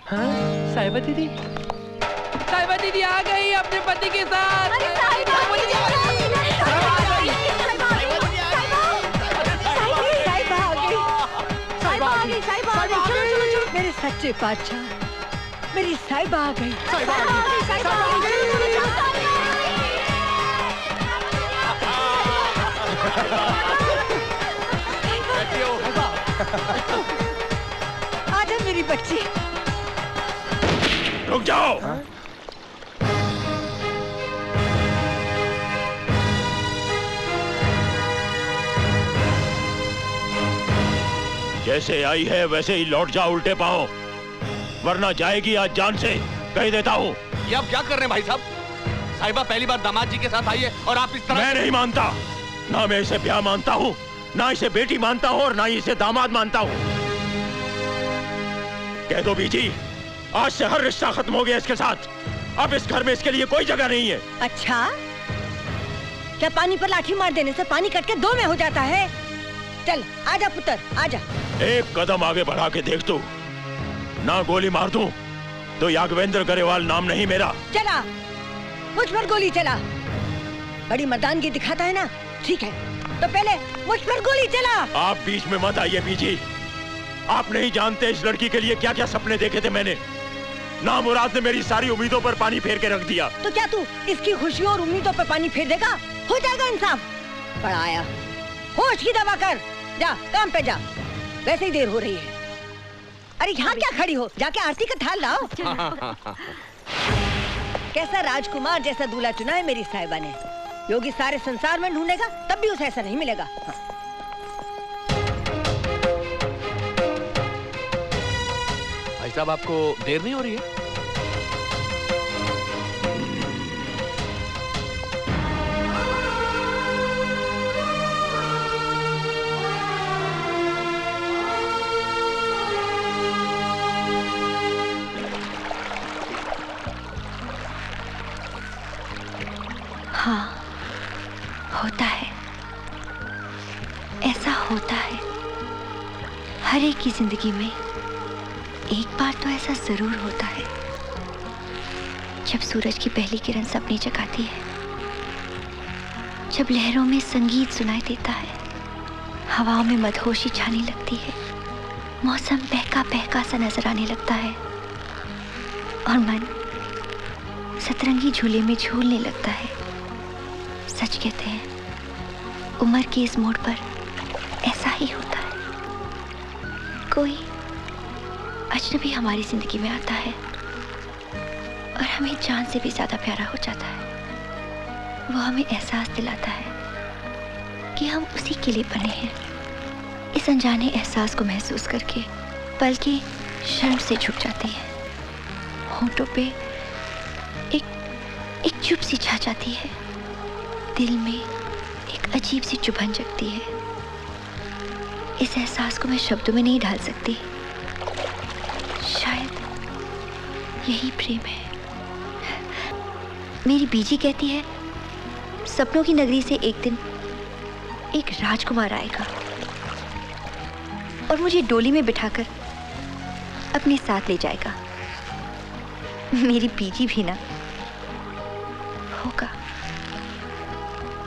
हाँ? साहिबा दीदी, साहिबा दीदी आ गई अपने पति के साथ। अरे साहिबा दीदी आ गई। साहिबा आ गई। साहिबा आ गई। चलो चलो चलो। मेरे सच्चे बादशाह, मेरी साहिबा आ गई। साहिबा आ गई। साहिबा आ गई। आजा मेरी बच्ची। रुक जाओ। जैसे आई है वैसे ही लौट जाओ उल्टे पांव, वरना जाएगी आज जान से, कह देता हूँ। ये आप क्या कर रहे हैं भाई साहब? साहिबा पहली बार दामाद जी के साथ आई है और आप इस तरह। मैं नहीं मानता, ना मैं इसे ब्याह मानता हूँ, ना इसे बेटी मानता हूँ और ना ही इसे दामाद मानता हूँ। कह दो बीजी, आज से हर रिश्ता खत्म हो गया इसके साथ। अब इस घर में इसके लिए कोई जगह नहीं है। अच्छा, क्या पानी पर लाठी मार देने से पानी कट के दो में हो जाता है? चल आजा पुत्र, आजा। एक कदम आगे बढ़ा के देख तू, ना गोली मार दूं तो यागवेंद्र गरेवाल नाम नहीं मेरा। चला, मुझ पर गोली चला। बड़ी मर्दानगी दिखाता है ना? ठीक है, तो पहले मुझ पर गोली चला। आप बीच में मत आइए बीजी, आप नहीं जानते इस लड़की के लिए क्या क्या सपने देखे थे मैंने। ना मुराद ने मेरी सारी उम्मीदों पर पानी फेर के रख दिया। तो क्या तू इसकी खुशियों और उम्मीदों पर पानी फेर देगा? हो जाएगा इंसाफ। बड़ा आया, होश की दवा कर, जा काम पे जा, वैसे ही देर हो रही है। अरे यहाँ क्या खड़ी हो, जाके आरती का थाल लाओ। कैसा राजकुमार जैसा दूल्हा चुना है मेरी साहिबा ने। योगी सारे संसार में ढूंढेगा तब भी उसे ऐसा नहीं मिलेगा। भाई साहब आपको देर नहीं हो रही है? हाँ, होता है, ऐसा होता है। हर एक की जिंदगी में एक बार तो ऐसा जरूर होता है जब सूरज की पहली किरण सपने जगाती है, जब लहरों में संगीत सुनाई देता है, हवाओं में मदहोशी छाने लगती है, मौसम बहका बहका सा नजर आने लगता है और मन सतरंगी झूले में झूलने लगता है। सच कहते हैं, उम्र के इस मोड़ पर ऐसा ही होता है। कोई अजनबी हमारी जिंदगी में आता है और हमें जान से भी ज्यादा प्यारा हो जाता है। वो हमें एहसास दिलाता है कि हम उसी के लिए बने हैं। इस अनजाने एहसास को महसूस करके पलकें शर्म से झुक जाती हैं, होंठों पे एक चुप सी छा जाती है, दिल में एक अजीब सी चुभन जगती है। इस एहसास को मैं शब्दों में नहीं ढाल सकती। शायद यही प्रेम है। मेरी बीजी कहती है, सपनों की नगरी से एक दिन एक राजकुमार आएगा और मुझे डोली में बिठाकर अपने साथ ले जाएगा। मेरी बीजी भी ना होगा,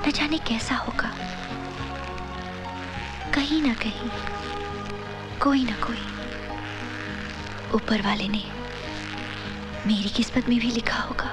न जाने कैसा होगा। कहीं ना कहीं कोई ना कोई ऊपर वाले ने मेरी किस्मत में भी लिखा होगा।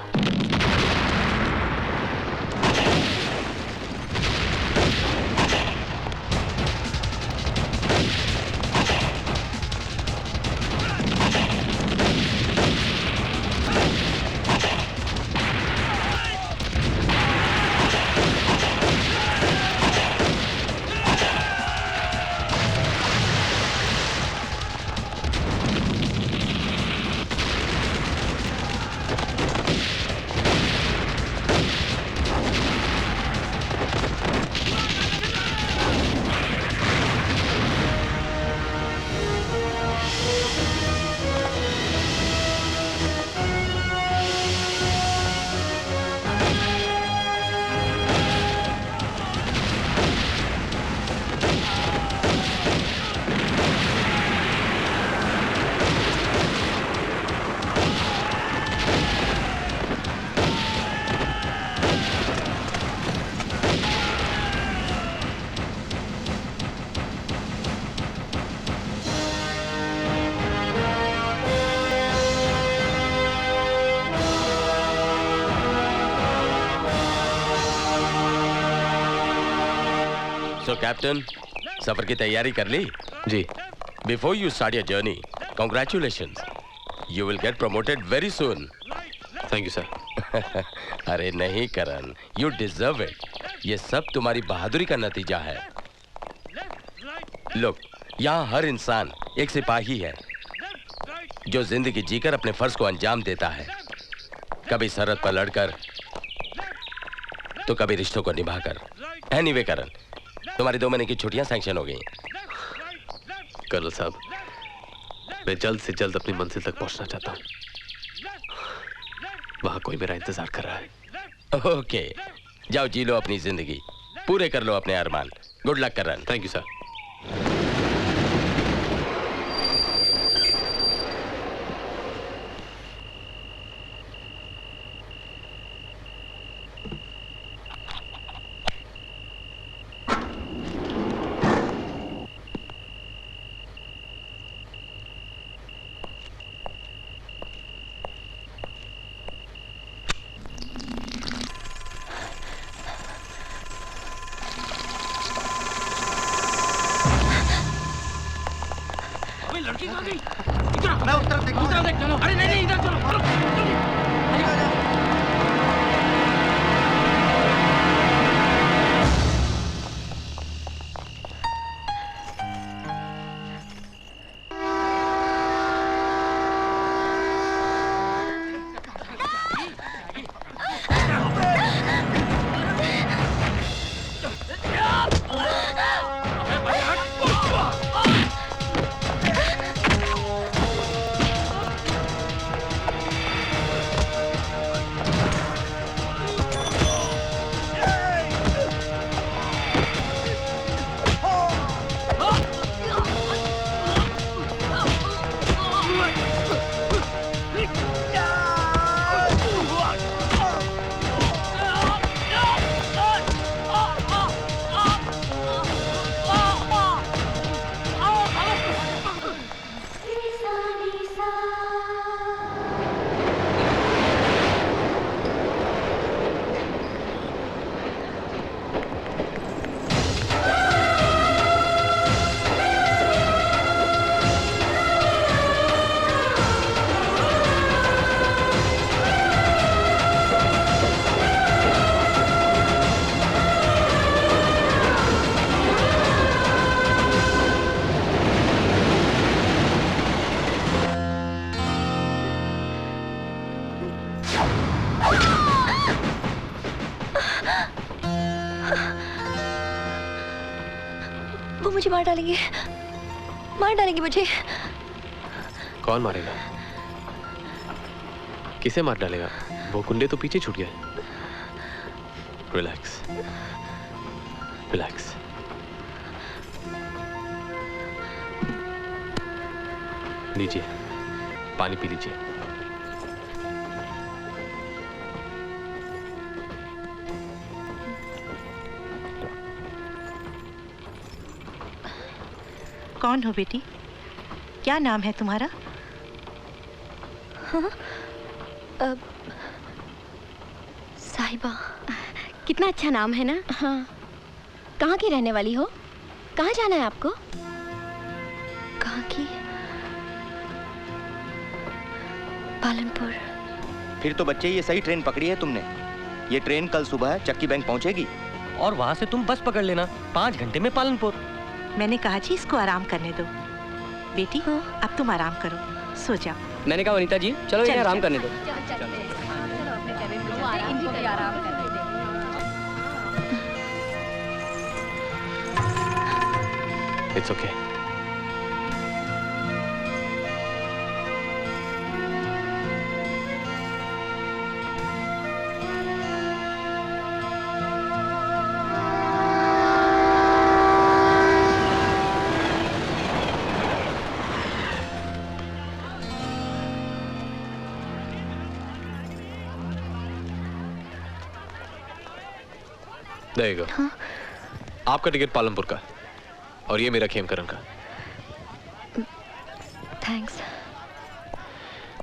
So, Captain, सफर की तैयारी कर ली? जी। Before you start your journey, congratulations. You will get promoted very soon. Thank you sir. अरे नहीं करण, you deserve it. ये सब तुम्हारी बहादुरी का नतीजा है। Look, यहाँ हर इंसान एक सिपाही है जो जिंदगी जीकर अपने फर्ज को अंजाम देता है, कभी सरहद पर लड़कर तो कभी रिश्तों को निभाकर। एनीवे करण, तुम्हारी 2 महीने की छुट्टियां सैंक्शन हो गई। कर्नल साहब, मैं जल्द से जल्द अपनी मंजिल तक पहुंचना चाहता हूं। वहां कोई मेरा इंतजार कर रहा है। ओके, जाओ जी लो अपनी जिंदगी, पूरे कर लो अपने अरमान। Good luck Karan. Thank you sir. वो मुझे मार डालेंगे मुझे। कौन मारेगा? किसे मार डालेगा? वो गुंडे तो पीछे छूट गए। Relax, relax. लीजिए, पानी पी लीजिए। कौन हो बेटी? क्या नाम है तुम्हारा? हाँ? साहिबा। कितना अच्छा नाम है ना? हाँ। कहाँ की रहने वाली हो? कहाँ जाना है आपको? कहाँ की? पालनपुर। फिर तो बच्चे ये सही ट्रेन पकड़ी है तुमने। ये ट्रेन कल सुबह चक्की बैंक पहुंचेगी और वहाँ से तुम बस पकड़ लेना। 5 घंटे में पालनपुर। मैंने कहा जी इसको आराम करने दो। बेटी हाँ? अब तुम आराम करो, सो जाओ। मैंने कहा वनीता जी चलो इन्हें आराम करने दो। It's okay. देगा। हाँ? आपका टिकट पालनपुर का और ये मेरा खेमकरन का। थैंक्स।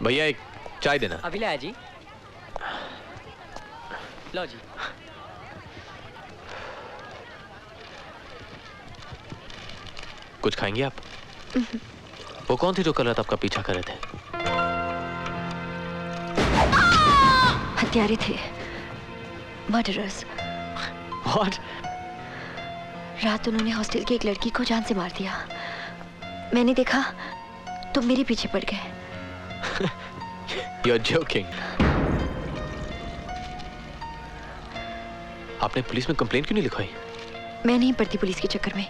भैया एक चाय देना। अभी लाया जी। लो जी। कुछ खाएंगे आप? वो कौन थी जो कल रात आपका पीछा कर रहे थे? हत्यारे थे, मर्डरर्स। What? रात उन्होंने हॉस्टल की एक लड़की को जान से मार दिया। मैंने देखा तो मेरे पीछे पड़ गए। You're joking. आपने पुलिस में कंप्लेंट क्यों नहीं लिखवाई? मैं नहीं पड़ती पुलिस के चक्कर में।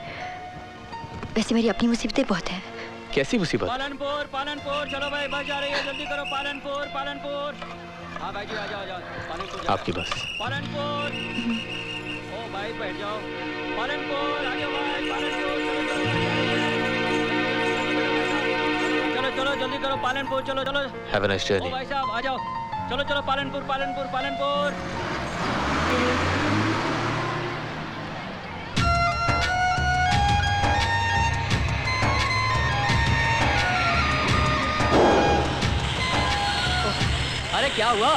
वैसे मेरी अपनी मुसीबतें बहुत हैं। कैसी मुसीबत? पालनपुर, पालनपुर, चलो भाई, बस जा रही है, जल्दी करो। पालनपुर, पालनपुर। हाँ भाई जी, आ जाओ, आ जाओ। पालनपुर आपकी बस। पालनपुर। ओ भाई, बैठ जाओ। पालनपुर, आ जाओ भाई, पालनपुर। चलो चलो, जल्दी करो, पालनपुर, चलो चलो। Have a nice journey. ओ भाई साहब, आ जाओ। चलो चलो, पालनपुर, पालनपुर, पालनपुर। अरे क्या हुआ?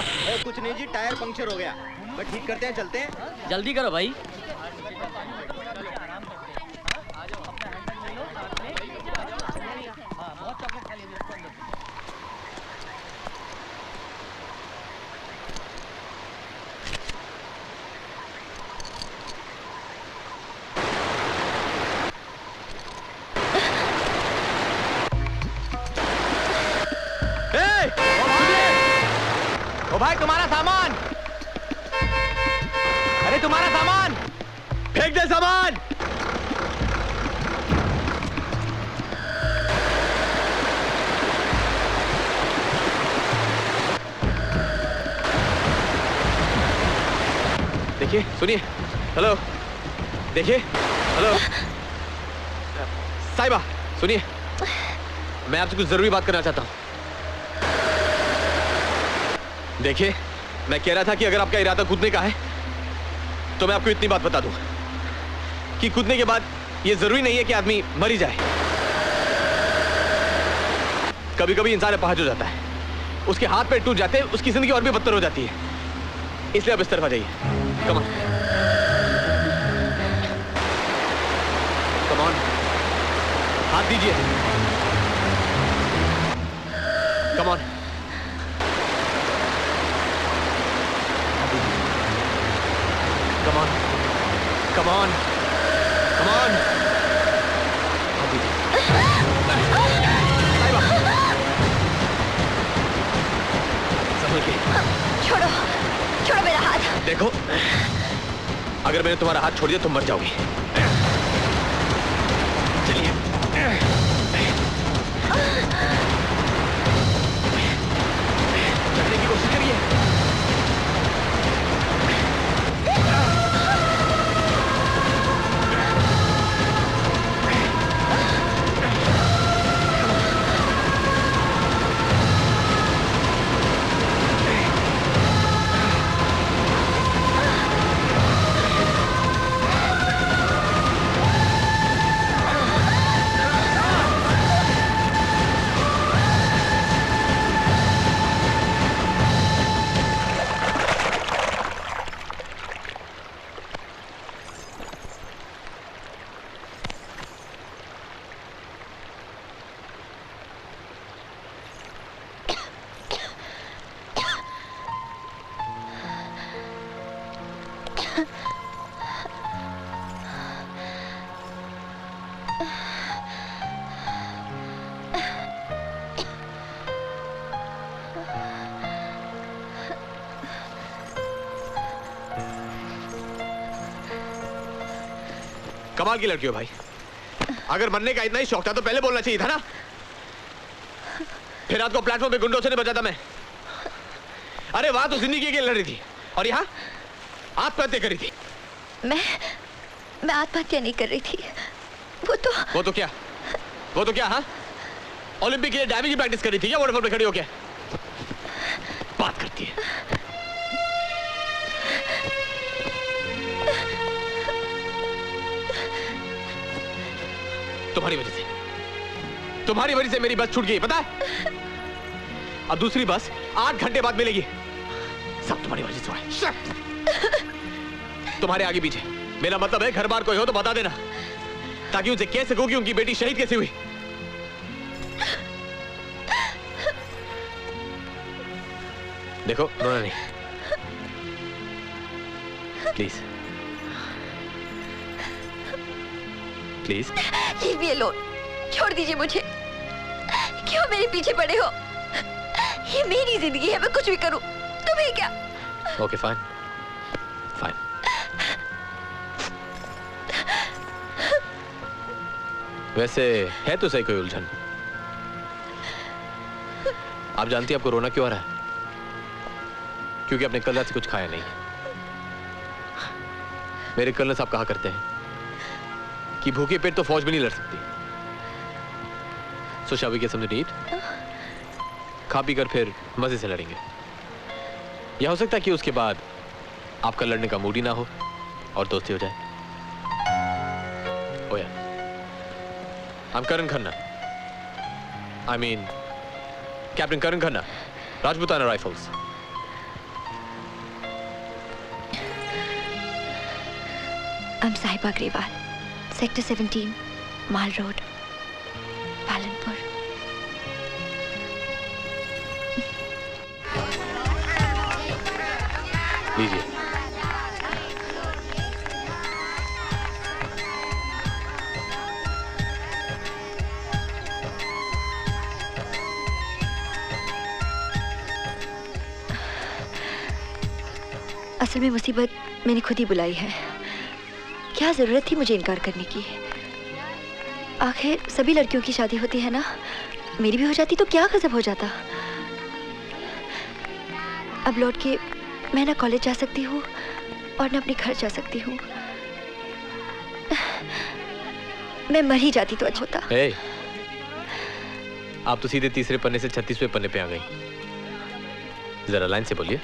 कुछ नहीं जी, टायर पंक्चर हो गया। बस ठीक करते हैं, चलते हैं। जल्दी करो भाई। ओ भाई, तुम्हारा सामान! अरे तुम्हारा सामान! फेंक दे सामान! देखिए, सुनिए। हेलो, देखिए। हेलो, साहिबा, सुनिए। मैं आपसे कुछ जरूरी बात करना चाहता हूँ। देखिए, मैं कह रहा था कि अगर आपका इरादा कूदने का है तो मैं आपको इतनी बात बता दूं कि कूदने के बाद ये जरूरी नहीं है कि आदमी मर ही जाए। कभी कभी इंसान अपहाज हो जाता है, उसके हाथ पैर टूट जाते हैं, उसकी जिंदगी और भी बदतर हो जाती है। इसलिए आप इस तरफ आ जाइए। कम ऑन, कम ऑन, हाथ दीजिए। Come on, come on, come on, come on. संभल के। छोड़ो, छोड़ो मेरा हाथ। देखो, अगर मैंने तुम्हारा हाथ छोड़ दिया तुम मर जाओगी। चलिए। चलने की कोशिश करिए। कमाल की लड़की हो भाई। अगर मरने का इतना ही शौक था तो पहले बोलना चाहिए था ना। फिर रात को प्लेटफॉर्म पे गुंडों से नहीं बचा था मैं। अरे वहां तो जिंदगी के लिए लड़ रही थी और यहाँ आत्महत्या करी थी। मैं आत्महत्या नहीं कर रही थी। वो तो क्या हाँ? ओलंपिक के लिए डाइविंग की प्रैक्टिस कर रही थी क्या? वाटरफॉल पे खड़ी हो क्या बात करती है? तुम्हारी वजह से मेरी बस छूट गई, पता है? अब दूसरी बस 8 घंटे बाद मिलेगी। सब तुम्हारी वजह से हुआ है। तुम्हारे आगे पीछे। मेरा मतलब है घर बार कोई हो तो बता देना। ताकि उनसे कह सकूं कि उनकी बेटी शहीद कैसे हुई। देखो, रोना नहीं, please please. Leave me alone, छोड़ दीजिए मुझे। क्यों मेरे पीछे पड़े हो? ये मेरी जिंदगी है, मैं कुछ भी करूं, तुम्हें क्या? Okay fine fine. वैसे है तो सही कोई उलझन। आप जानती हैं आपको रोना क्यों आ रहा है? क्योंकि आपने कल रात से कुछ खाया नहीं। मेरे कर्नल साहब कहा करते हैं कि भूखे पेट तो फौज भी नहीं लड़ सकती। So shall we get something to eat? खा पी कर फिर मजे से लड़ेंगे। यह हो सकता है कि उसके बाद आपका लड़ने का मूड ही ना हो और दोस्ती हो जाए। ओया, I'm Karan Khanna. I mean, Captain Karan Khanna, Rajputana Rifles. I'm Sahiba Grewal, Sector 17, Mall Road, Palanpur. लीजिए। असल में मुसीबत मैंने खुद ही बुलाई है। क्या जरूरत थी मुझे इनकार करने की? आखिर सभी लड़कियों की शादी होती है ना, मेरी भी हो जाती तो क्या गजब हो जाता। अब लौट के मैं ना कॉलेज जा सकती हूँ और ना अपने घर जा सकती हूँ। मैं मर ही जाती तो अच्छा होता। hey, आप तो सीधे तीसरे पन्ने से 36वें पन्ने पे आ गई। जरा लाइन से बोलिए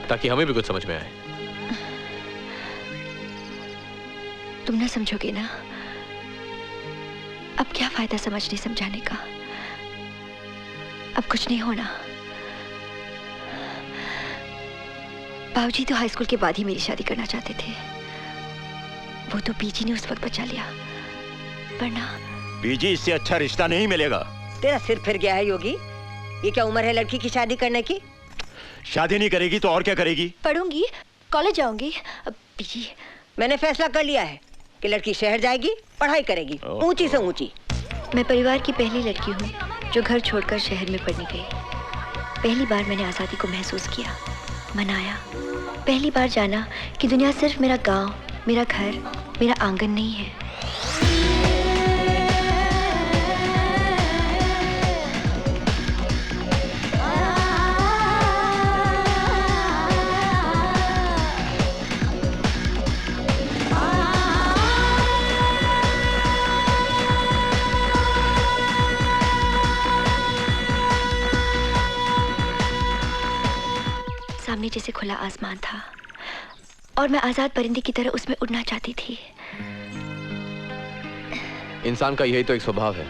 ताकि हमें भी कुछ समझ में आए। तुम ना समझोगे ना, अब क्या फायदा समझने समझाने का। अब कुछ नहीं होना। बाबूजी तो हाई स्कूल के बाद ही मेरी शादी करना चाहते थे। वो तो पीजी ने उस वक्त बचा लिया, वरना पीजी इससे अच्छा रिश्ता नहीं मिलेगा। तेरा सिर फिर गया है योगी। ये क्या उम्र है लड़की की शादी करने की? शादी नहीं करेगी तो और क्या करेगी? पढ़ूंगी, कॉलेज जाऊंगी। अब पीजी मैंने फैसला कर लिया है कि लड़की शहर जाएगी, पढ़ाई करेगी, ऊंची से ऊंची। मैं परिवार की पहली लड़की हूँ जो घर छोड़कर शहर में पढ़ने गई। पहली बार मैंने आज़ादी को महसूस किया, मनाया। पहली बार जाना कि दुनिया सिर्फ मेरा गांव, मेरा घर, मेरा आंगन नहीं है। सामने जैसे खुला आसमान था और मैं आजाद परिंदे की तरह उसमें उड़ना चाहती थी। इंसान का यही तो एक स्वभाव है,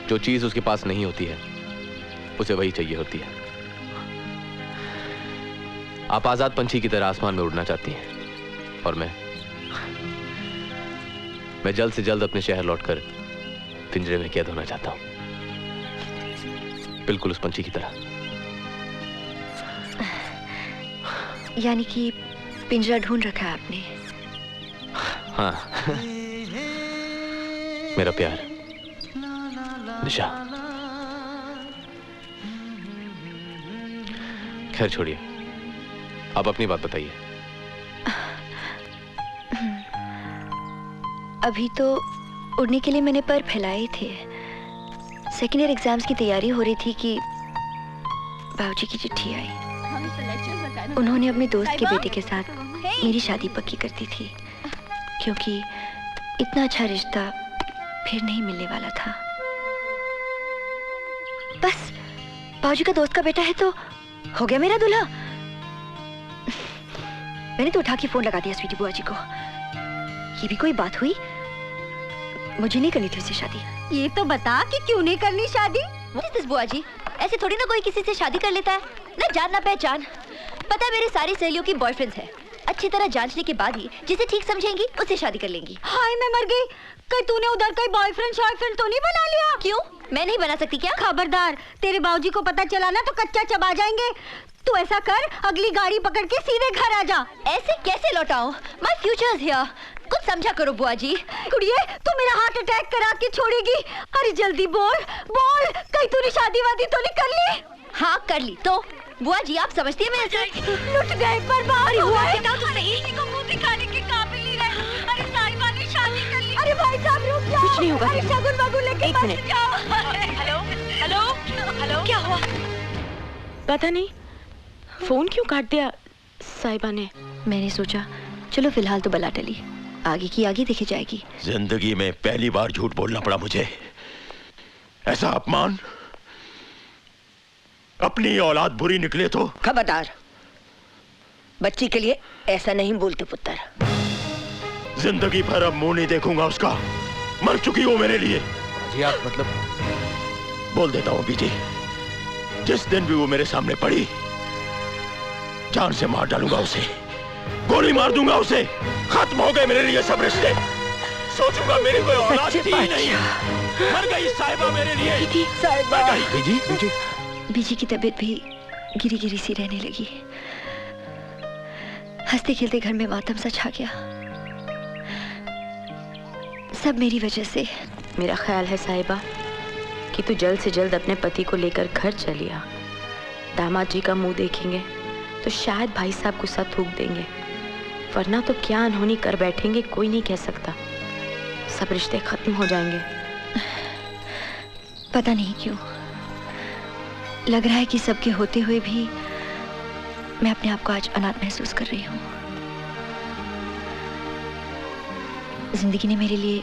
जो चीज उसके पास नहीं होती है उसे वही चाहिए होती है। आप आजाद पंछी की तरह आसमान में उड़ना चाहती हैं और मैं जल्द से जल्द अपने शहर लौटकर पिंजरे में कैद होना चाहता हूं, बिल्कुल उस पंछी की तरह। यानी कि पिंजरा ढूंढ रखा है आपने? हाँ। मेरा प्यार निशा। खैर छोड़िए, आप अपनी बात बताइए। अभी तो उड़ने के लिए मैंने पर फैलाए थे। सेकेंड ईयर एग्जाम्स की तैयारी हो रही थी कि बाबूजी की चिट्ठी आई। उन्होंने अपने दोस्त के बेटे के साथ मेरी शादी पक्की कर दी थी, क्योंकि इतना अच्छा रिश्ता फिर नहीं मिलने वाला था। बस बाबूजी का दोस्त का बेटा है तो हो गया मेरा दूल्हा। मैंने तो उठा के फोन लगा दिया स्वीटी बुआ जी को। ये भी कोई बात हुई? मुझे नहीं करनी थी उससे शादी। ये तो बता कि क्यों नहीं करनी शादी? बुआ जी, ऐसे थोड़ी ना कोई किसी से शादी कर लेता है, ना जान ना पहचान। पता है मेरी सारी सहेलियों की बॉयफ्रेंड्स हैं, अच्छी तरह जांचने के बाद ही जिसे ठीक समझेंगी उससे शादी कर लेंगी। हाय मैं मर गई। कहीं तूने उधर कोई बॉयफ्रेंड शॉयफ्रेंड तो नहीं बना लिया? क्यों, मैं नहीं बना सकती क्या? खबरदार, तेरे बाबूजी को पता चला ना तो कच्चा चबा जाएंगे। तू ऐसा कर, अगली गाड़ी पकड़ के सीधे घर आ जा। ऐसे कैसे लौटाऊं? My future is here. कुछ समझा करो बुआ जी। कुड़िए, तू मेरा हार्ट अटैक करा के छोड़ेगी। अरे जल्दी बोल बोल, कहीं तूने शादी वादी तो नहीं कर ली? हाँ कर ली। तो बुआ जी आप समझती हैं मैं लुट गए, बर्बाद हो गए। तो सही। किसी को मुंह दिखाने के काबिल नहीं रहे। अरे साहिबा ने शादी कर ली। अरे भाई साहब रुक जाओ। कुछ नहीं होगा। अरे शगुन वगुन लेके एक मत मिनट। जाओ। हेलो हेलो हेलो, क्या हुआ? पता नहीं फोन क्यों काट दिया साहिबा ने। मैंने सोचा चलो फिलहाल तो बला टली, आगे की आगे देखी जाएगी। जिंदगी में पहली बार झूठ बोलना पड़ा मुझे। ऐसा अपमान, अपनी औलाद बुरी निकले तो। खबरदार, बच्ची के लिए ऐसा नहीं बोलते पुत्र। जिंदगी भर अब मुंह नहीं देखूंगा उसका। मर चुकी हो मेरे लिए। जी आप मतलब? बोल देता हूँ बीजी, जिस दिन भी वो मेरे सामने पड़ी जान से मार डालूंगा उसे, गोली मार दूंगा उसे। खत्म हो गए मेरे लिए सब रिश्ते। सोचूंगा मेरी कोई औलाद थी ही नहीं। मर गई साहिबा मेरे लिए। साहिबा। बीजी बीजी बीजी की तबीयत भी गिरी गिरी सी रहने लगी। हंसते खेलते घर में मातम सा छा गया। सब मेरी वजह से। मेरा ख्याल है साहिबा कि तू जल्द से जल्द अपने पति को लेकर घर चली आ। दामाद जी का मुंह देखेंगे तो शायद भाई साहब गुस्सा थूक देंगे, वरना तो क्या अनहोनी कर बैठेंगे कोई नहीं कह सकता। सब रिश्ते खत्म हो जाएंगे। पता नहीं क्यों लग रहा है कि सबके होते हुए भी मैं अपने आप को आज अनाथ महसूस कर रही हूँ। जिंदगी ने मेरे लिए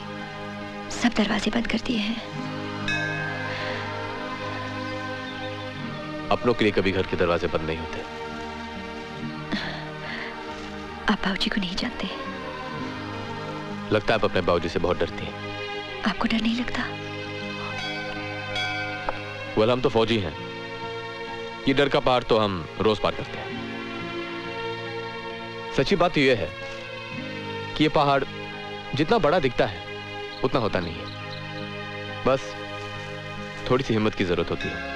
सब दरवाजे बंद कर दिए हैं। अपनों के लिए कभी घर के दरवाजे बंद नहीं होते। आप बाबूजी को नहीं जानते। लगता है आप अपने बाबूजी से बहुत डरती हैं। आपको डर नहीं लगता? वेल, हम तो फौजी हैं। ये डर का पहाड़ तो हम रोज पार करते हैं। सच्ची बात यह है कि ये पहाड़ जितना बड़ा दिखता है उतना होता नहीं है। बस थोड़ी सी हिम्मत की जरूरत होती है।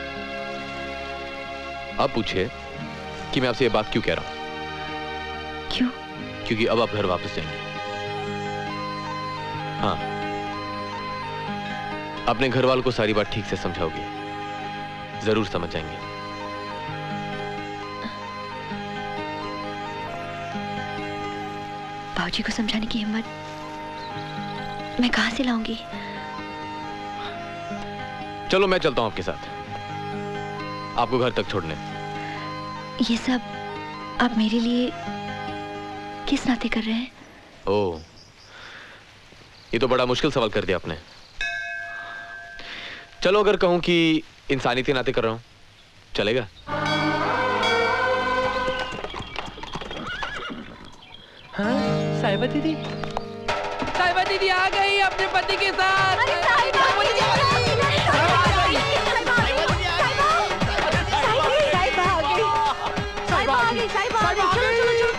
अब पूछिए कि मैं आपसे ये बात क्यों कह रहा हूं। क्यों? क्योंकि अब आप घर वापस जाएंगे। हाँ, अपने घर वालों को सारी बात ठीक से समझाओगे, जरूर समझ जाएंगे। बाबूजी को समझाने की हिम्मत मैं कहां से लाऊंगी? चलो मैं चलता हूं आपके साथ, आपको घर तक छोड़ने। ये सब आप मेरे लिए किस नाते कर रहे हैं? ओह, ये तो बड़ा मुश्किल सवाल कर दिया आपने। चलो अगर कहूं कि इंसानी के नाते कर रहा हूं, चलेगा? हाँ, साहिबा दीदी आ गई अपने पति के साथ। अरे साहिबा आ गई।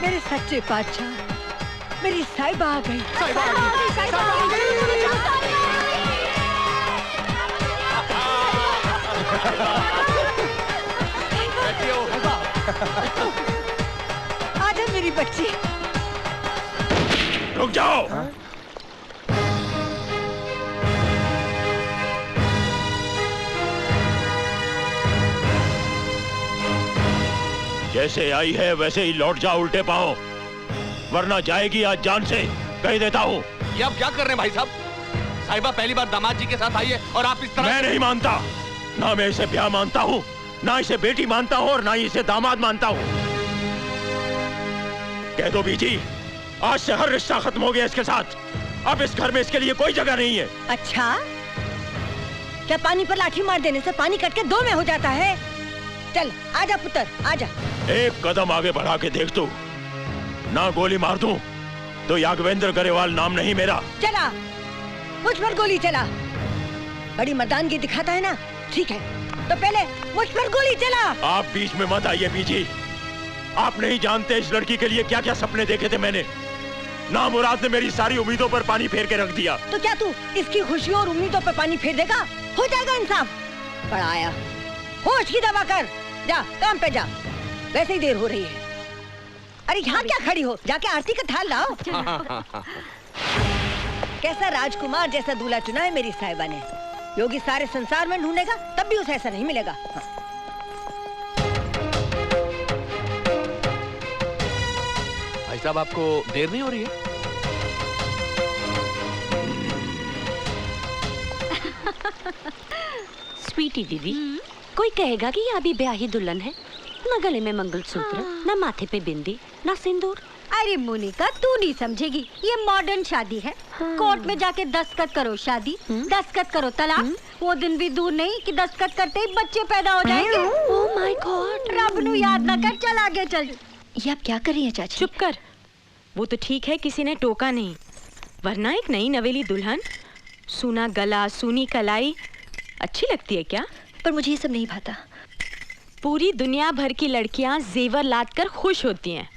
मेरे सच्चे बादशाह, मेरी साहिबा आ गई। आजा मेरी बच्ची। रुक जाओ। जैसे आई है वैसे ही लौट जाओ उल्टे पांव, वरना जाएगी आज जान से, कह देता हूँ। ये आप क्या कर रहे हैं भाई साहब? साहिबा पहली बार दामाद जी के साथ आई है और आप इस तरह। मैं नहीं मानता, ना मैं इसे ब्याह मानता हूँ, ना इसे बेटी मानता हूँ और ना ही इसे दामाद मानता हूँ। कह दो बीजी, आज से हर रिश्ता खत्म हो गया इसके साथ। अब इस घर में इसके लिए कोई जगह नहीं है। अच्छा, क्या पानी पर लाठी मार देने से पानी कट के दो में हो जाता है? चल आजा पुत्र, आजा। एक कदम आगे बढ़ा के देख तू, ना गोली मार दूं तो यागवेंद्र गरेवाल नाम नहीं मेरा। चला, मुझ पर गोली चला। बड़ी मर्दानगी दिखाता है ना, ठीक है, तो पहले मुझ पर गोली चला। आप बीच में मत आइए बीजी, आप नहीं जानते इस लड़की के लिए क्या क्या सपने देखे थे मैंने। नामुराद ने मेरी सारी उम्मीदों पर पानी फेर के रख दिया। तो क्या तू इसकी खुशियों और उम्मीदों पे पानी फेर देगा? हो जाएगा इंसाफ। बड़ा आया, होश की दवा कर, जा काम पे जा, वैसे ही देर हो रही है। अरे यहाँ क्या खड़ी हो, जाके आरती का थाल लाओ। कैसा राजकुमार जैसा दूल्हा चुना है मेरी साहिबा ने। योगी सारे संसार में ढूंढेगा तब भी उसे ऐसा नहीं मिलेगा। भाई साहब, आपको देर नहीं हो रही है? स्वीटी दीदी, कोई कहेगा कि ये अभी ब्याही दुल्हन है। न गले में मंगलसूत्र, न माथे पे बिंदी, न सिंदूर। अरे मोनिका, तू नहीं समझेगी, ये मॉडर्न शादी है। कोर्ट में जाके दस्तखत करो शादी, दस्तखत करो तलाक। वो दिन भी दूर नहीं कि दस्तखत करते ही बच्चे पैदा हो जाएंगे। ओह माय गॉड, रब नू याद ना कर, चल आगे चल। ये आप क्या कर रही हैं चाची? चुप कर। वो तो ठीक है किसी ने टोका नहीं, वरना एक नई नवेली दुल्हन, सूना गला, सूनी कलाई अच्छी लगती है क्या? पर मुझे ये सब नहीं भाता। पूरी दुनिया भर की लड़कियां जेवर लाद कर खुश होती हैं,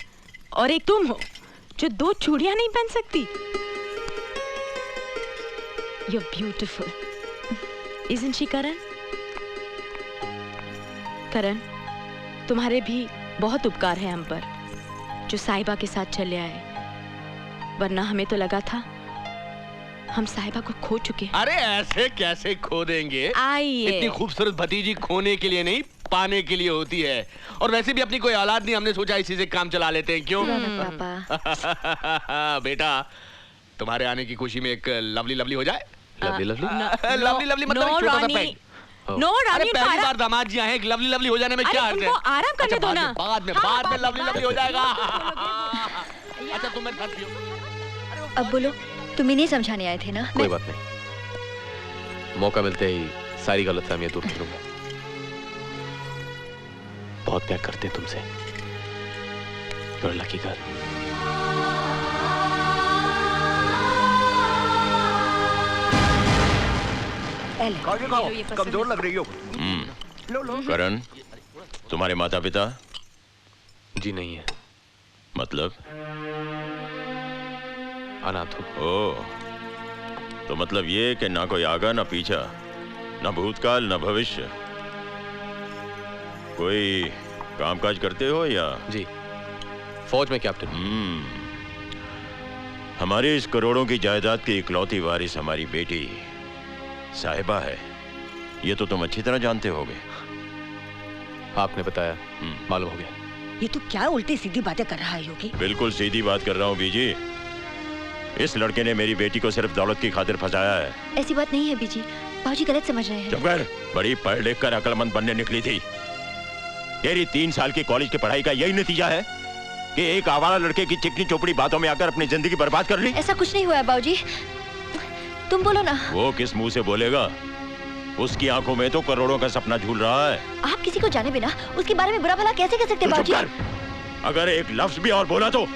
और एक तुम हो जो 2 चूड़ियां नहीं पहन सकती। You're beautiful, isn't she, करण? करण, तुम्हारे भी बहुत उपकार है हम पर, जो साहिबा के साथ चले आए। वरना हमें तो लगा था हम साहिबा को खो चुके। अरे ऐसे कैसे खो देंगे? आइए। इतनी खूबसूरत भतीजी खोने के लिए नहीं, पाने के लिए होती है। और वैसे भी अपनी कोई औलाद नहीं, हमने सोचा इसी से काम चला लेते हैं। क्यों? पापा। बेटा, तुम्हारे आने की खुशी में एक लवली लवली हो जाए। Lovely lovely? लवली लवली मतलब एक छोटा सा पेग। नो रानी, अरे पहली बार दामाद जी आए, एक लवली लवली हो जाने में क्या अर्थ है? उनको आराम करने दो ना। बाद में लवली लवली हो जाएगा। अच्छा तुम मेरे साथ पियो। अब बोलो, तुम ही नहीं समझाने आए थे ना? कोई बात नहीं, मौका मिलते ही सारी गलतफहमियां दूर कर लूंगा। बहुत प्यार करते हैं तुमसे। You're a lucky girl. कमजोर लग रही हो। करण, तुम्हारे माता पिता? जी नहीं है। मतलब? अनाथ हो। ओ, तो मतलब ये कि ना कोई आगा ना पीछा, ना भूतकाल ना भविष्य। कोई कामकाज करते हो या? जी, फौज में कैप्टन। हमारी इस करोड़ों की जायदाद की इकलौती वारिस हमारी बेटी साहिबा है, ये तो तुम अच्छी तरह जानते होगे। आपने बताया, मालूम हो गया। ये तो क्या उल्टी सीधी बातें कर रहा है योगी? बिल्कुल सीधी बात कर रहा हूँ बीजी। इस लड़के ने मेरी बेटी को सिर्फ दौलत की खातिर फंसाया है। ऐसी बात नहीं है बीजी, बाबूजी गलत समझ रहे हैं। चुप कर, बड़ी पढ़ लिख कर अक्लमंद बनने निकली थी। तेरी 3 साल की कॉलेज की पढ़ाई का यही नतीजा है कि एक आवारा लड़के की चिकनी चोपड़ी बातों में आकर अपनी जिंदगी बर्बाद कर ली। ऐसा कुछ नहीं हुआ है बाबूजी, तुम बोलो ना। वो किस मुंह से बोलेगा? उसकी आंखों में तो करोड़ों का सपना झूल रहा है। आप किसी को जाने बिना उसके बारे में बुरा भला कैसे कह सकते हैं बाबूजी? अगर एक लफ्ज भी और बोला तो।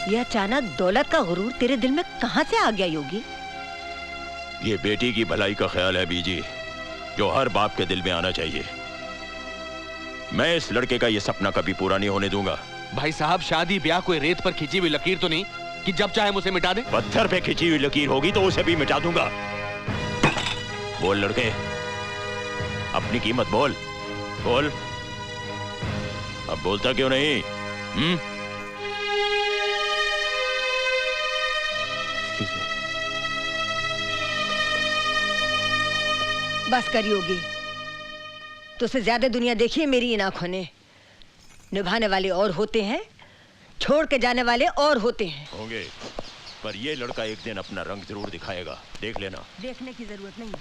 ये अचानक दौलत का गुरूर तेरे दिल में कहां से आ गया योगी? ये बेटी की भलाई का ख्याल है बीजी, जो हर बाप के दिल में आना चाहिए। मैं इस लड़के का ये सपना कभी पूरा नहीं होने दूंगा। भाई साहब, शादी ब्याह कोई रेत पर खिंची हुई लकीर तो नहीं कि जब चाहे मुझे मिटा दे। पत्थर पे खिंची हुई लकीर होगी तो उसे भी मिटा दूंगा। बोल लड़के, अपनी कीमत बोल। बोल, अब बोलता क्यों नहीं? बस कर योगी, तुझसे ज्यादा दुनिया देखी है मेरी इन आंखों ने। निभाने वाले और होते हैं, छोड़ के जाने वाले और होते हैं। होंगे, पर ये लड़का एक दिन अपना रंग जरूर दिखाएगा, देख लेना। देखने की जरूरत नहीं है,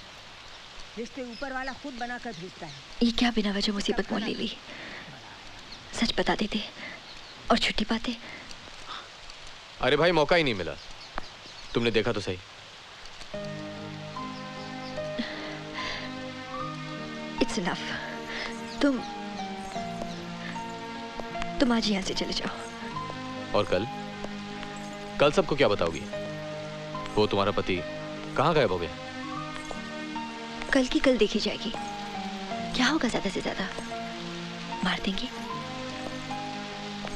रिश्ते ऊपर वाला खुद बनाकर भेजता है। ये क्या बिना वजह मुसीबत मोल ले ली? सच बता देते और छुट्टी पाते। अरे भाई, मौका ही नहीं मिला। तुमने देखा तो सही। It's enough. तुम आज यहाँ से चले जाओ। और कल सबको क्या बताओगी? वो तुम्हारा पति कहाँ गायब हो गया? कल की कल देखी जाएगी। क्या होगा ज्यादा से ज्यादा? मार देंगे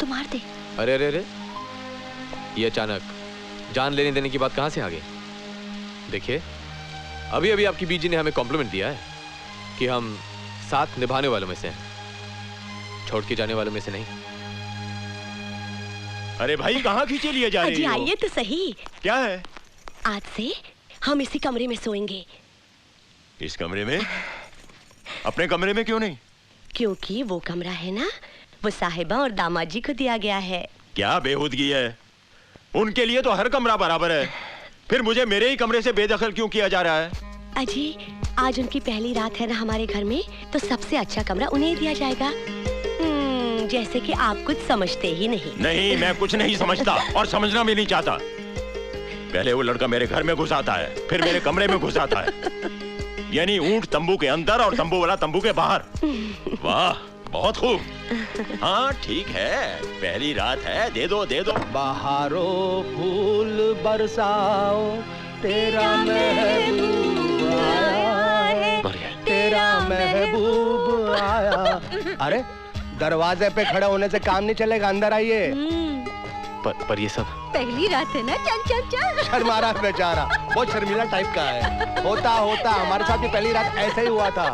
तो मार दे। अरे अरे अरे, ये अचानक जान लेने देने की बात कहां से आ गई? देखिए, अभी अभी आपकी बीजी ने हमें कॉम्प्लीमेंट दिया है कि हम साथ निभाने वालों में से हैं, छोड़ के जाने वालों में से नहीं। अरे भाई, कहाँ खींचे लिए जा रही अजी हो? आइए तो सही। क्या है? आज से हम इसी कमरे में सोएंगे। इस कमरे में? अपने कमरे में क्यों नहीं? क्योंकि वो कमरा है ना, वो साहिबा और दामाद जी को दिया गया है। क्या बेहूदगी है? उनके लिए तो हर कमरा बराबर है, फिर मुझे मेरे ही कमरे से बेदखल क्यों किया जा रहा है? अजी, आज उनकी पहली रात है ना हमारे घर में, तो सबसे अच्छा कमरा उन्हें दिया जाएगा। जैसे कि आप कुछ समझते ही नहीं। नहीं, मैं कुछ नहीं समझता और समझना भी नहीं चाहता। पहले वो लड़का मेरे घर में घुस आता है, फिर मेरे कमरे में घुस आता है, यानी ऊंट तंबू के अंदर और तंबू वाला तंबू के बाहर। वाह, बहुत खूब। हाँ ठीक है, पहली रात है, दे दो दे दो। बहारो फूल बरसाओ, तेरा महबूब आया, तेरा महबूब आया। अरे दरवाजे पे खड़े होने से काम नहीं चलेगा, अंदर आइए। पर ये सब पहली रात है ना, चल चल चल। शर्मा रहा बेचारा, बहुत शर्मीला टाइप का है। होता हमारे साथ भी पहली रात ऐसे ही हुआ था।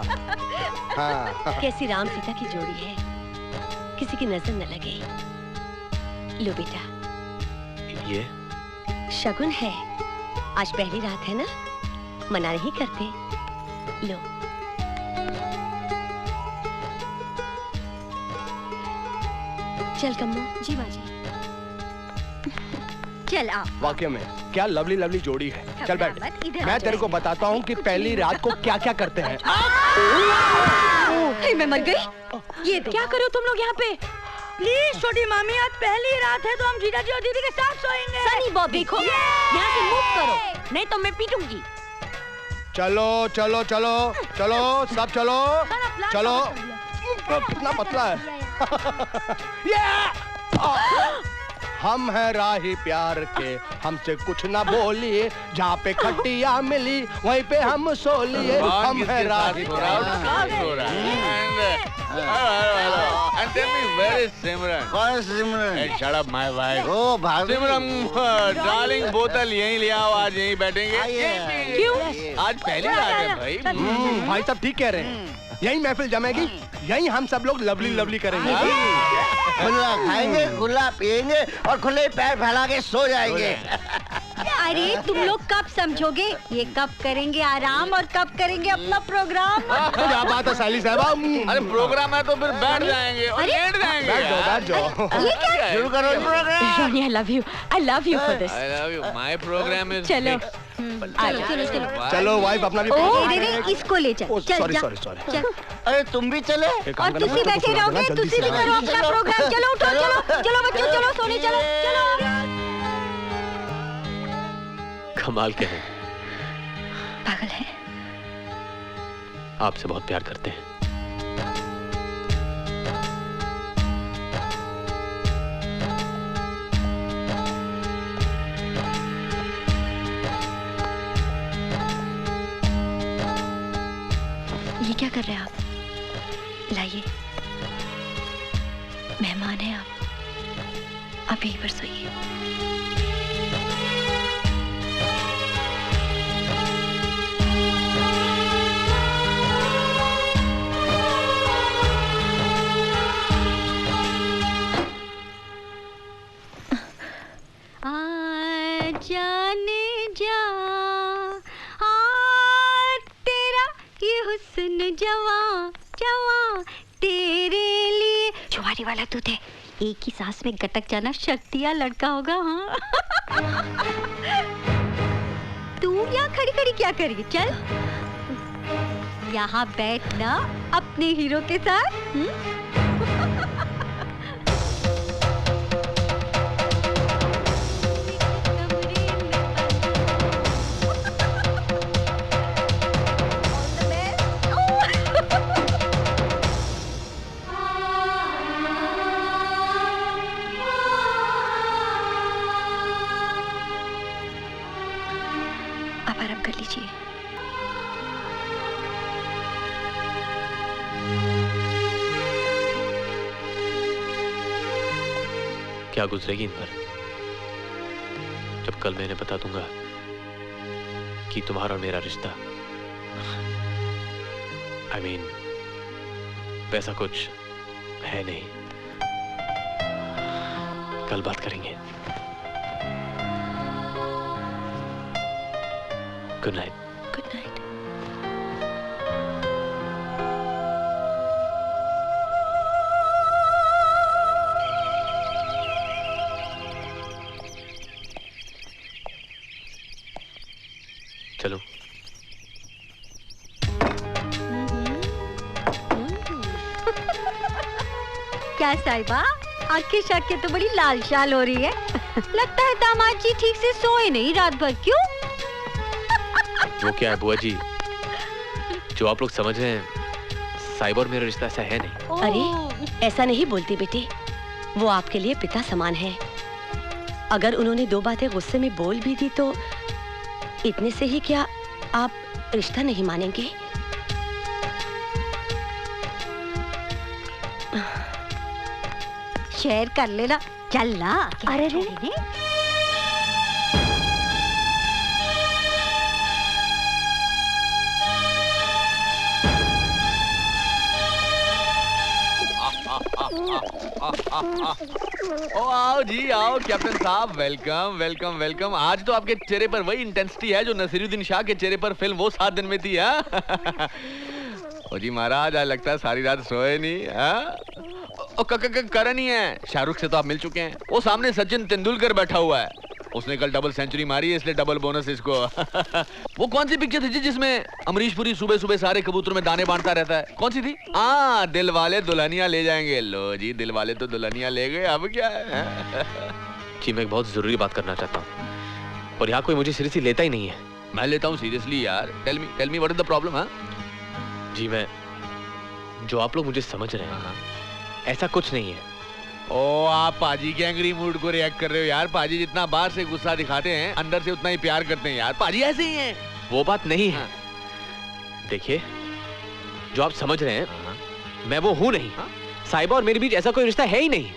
हाँ। कैसी राम सीता की जोड़ी है, किसी की नजर न लगे। लो बेटा, ये शगुन है। आज पहली रात है ना, मना नहीं करते। लो। चल कम्मो। जी माँ जी। चल आ। वाकई में क्या लवली लवली जोड़ी है। चल बैठ, मैं तेरे को बताता हूँ कि पहली रात को क्या क्या करते हैं। मैं मर गई। ये क्या करो तुम लोग यहाँ पे? प्लीज छोटी मामी, आज पहली रात है तो हम जीजा जी और दीदी के साथ सोएंगे। सनी बॉबी को यहाँ से मूव करो, नहीं तो मैं पीटूंगी। चलो चलो चलो चलो, सब चलो चलो। कितना पतला है। हम हैं राही प्यार के, हमसे कुछ ना बोलिए, जहाँ पे खटिया मिली वहीं पे हम सो लिए। हम हैं राही And tell me, where is Simran? कौन सिमरन? Hey, shut up, my wife. ओ भाभी। सिमरन, डार्लिंग, बोतल यहीं ले आओ, आज यहीं बैठेंगे। क्यों? आज पहली रात है भाई। भाई साहब ठीक कह रहे हैं, यही महफिल जमेगी, यही हम सब लोग लवली लवली करेंगे। खुला खाएंगे, खुला पिएंगे और खुले पैर फैला के सो जाएंगे। अरे तुम लोग कब समझोगे? ये कब करेंगे आराम और कब करेंगे अपना प्रोग्राम? क्या बात है साली साहबा। अरे प्रोग्राम है तो फिर बैठ जाएंगे और लेट जाएंगे। बैठ जाओ। ये क्या? शुरू करो program. Ronnie, I love you. I love you for this. I love you. My program is चलो। चलो चलो चलो। चलो वाइफ अपना भी। अरे इसको ले चल। चल जा। सॉरी। अरे तुम भी चले? और तुसी बैठे रहोगे, तुसी भी करो अपना प्रोग्राम। चलो उठो, चलो चलो बच्चों, चलो सोने चलो चलो। कमाल के हैं, पागल है। आपसे बहुत प्यार करते हैं। ये क्या कर रहे हैं आप? लाइए, मेहमान हैं आप यहीं पर सोइए। जाने जा तेरा ये हुस्न जवां जवां तेरे लिए। जुआरी वाला दूध है, एक ही सांस में गटक जाना शक्तिया लड़का होगा। हाँ तू यहाँ खड़ी खड़ी क्या करी? चल यहाँ बैठना अपने हीरो के साथ। आप आराम कर लीजिए। क्या गुजरेगी इन पर जब कल मैं इन्हें बता दूंगा कि तुम्हारा और मेरा रिश्ता, I mean, वैसा कुछ है नहीं। कल बात करेंगे। Good night. Good night. चलो। क्या साहिबा, आंखें शाखें तो बड़ी लाल शाल हो रही है। लगता है दामाद जी ठीक से सोए नहीं रात भर, क्यों? वो क्या है बुआ जी, जो आप लोग समझ रहे हैं साहिबा और मेरा रिश्ता ऐसा है नहीं। अरे ऐसा नहीं बोलती बेटी, वो आपके लिए पिता समान है। अगर उन्होंने दो बातें गुस्से में बोल भी दी तो इतने से ही क्या आप रिश्ता नहीं मानेंगे? शेयर कर लेना, चल ना। अरे रे ओ आओ जी आओ कैप्टन साहब, वेलकम वेलकम वेलकम। आज तो आपके चेहरे पर वही इंटेंसिटी है जो नसीरुद्दीन शाह के चेहरे पर फिल्म वो 7 दिन में थी। ओ जी महाराज, आज लगता है सारी रात सोए नहीं। करण ही है, शाहरुख से तो आप मिल चुके हैं। वो सामने सचिन तेंदुलकर बैठा हुआ है, उसने कल डबल सेंचुरी मारी है इसलिए डबल बोनस इसको। वो कौन सी पिक्चर थी जिसमें अमरीश पुरी सुबह सुबह सारे कबूतरों में दाने बांटता रहता है, कौन सी थी? दिल वाले दुल्हनिया ले जाएंगे। लो जी, दिल वाले तो दुल्हनिया ले गए, अब क्या है? जी मैं एक बहुत जरूरी बात करना चाहता हूँ और यहाँ कोई मुझे सीरियसली लेता ही नहीं है। मैं लेता हूँ सीरियसली यार। Tell me what is the problem? हाँ जी, मैं जो आप लोग मुझे समझ रहे हैं ऐसा कुछ नहीं है। ओ आप पाजी के एंग्री मूड को रिएक्ट कर रहे हो यार। पाजी जितना बाहर से गुस्सा दिखाते हैं अंदर से उतना ही प्यार करते हैं यार। पाजी ऐसे ही हैं। वो बात नहीं है। देखिए, जो आप समझ रहे हैं मैं वो हूं नहीं। साहिबा और मेरे बीच ऐसा कोई रिश्ता है ही नहीं।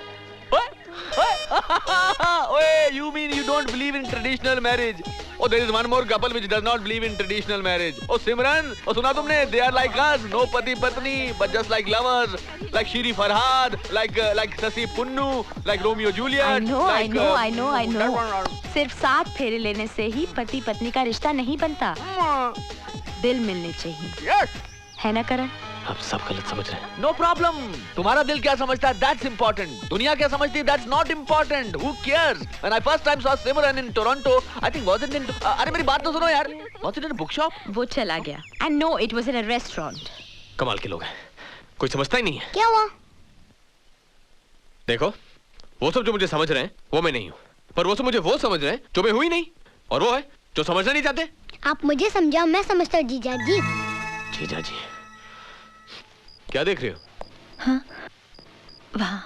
You mean you don't believe in traditional marriage? Oh, there is one more couple which does not believe in traditional marriage. Oh, Simran, oh सुना तुमने? They are like us, no पति पत्नी, but just like lovers, like Shiri Farhad, like Sasi Punnu, like Romeo Juliet. I know. सिर्फ 7 फेरे लेने से ही पति पत्नी का रिश्ता नहीं बनता। दिल मिलने चाहिए। Yes. है ना करण? आप सब गलत समझ रहे हैं। No problem. तुम्हारा दिल क्या समझता है? That's important. दुनिया क्या समझती है? That's not important. Who cares? When I first time saw Simran in Toronto, I think was it in अरे मेरी बात तो सुनो यार। Was it in a bookshop? वो चला गया। And no, it was in a restaurant. कमाल के लोग हैं, कोई समझता ही नहीं है। क्या हुआ? देखो, वो सब जो मुझे समझ रहे हैं वो मैं नहीं हूँ, पर वो सब मुझे वो समझ रहे हैं जो मैं हुई नहीं, और वो है जो समझना नहीं चाहते। आप मुझे समझाओ, मैं समझता हूँ जीजा जी। जीजा जी क्या देख रहे हो? हाँ, वहाँ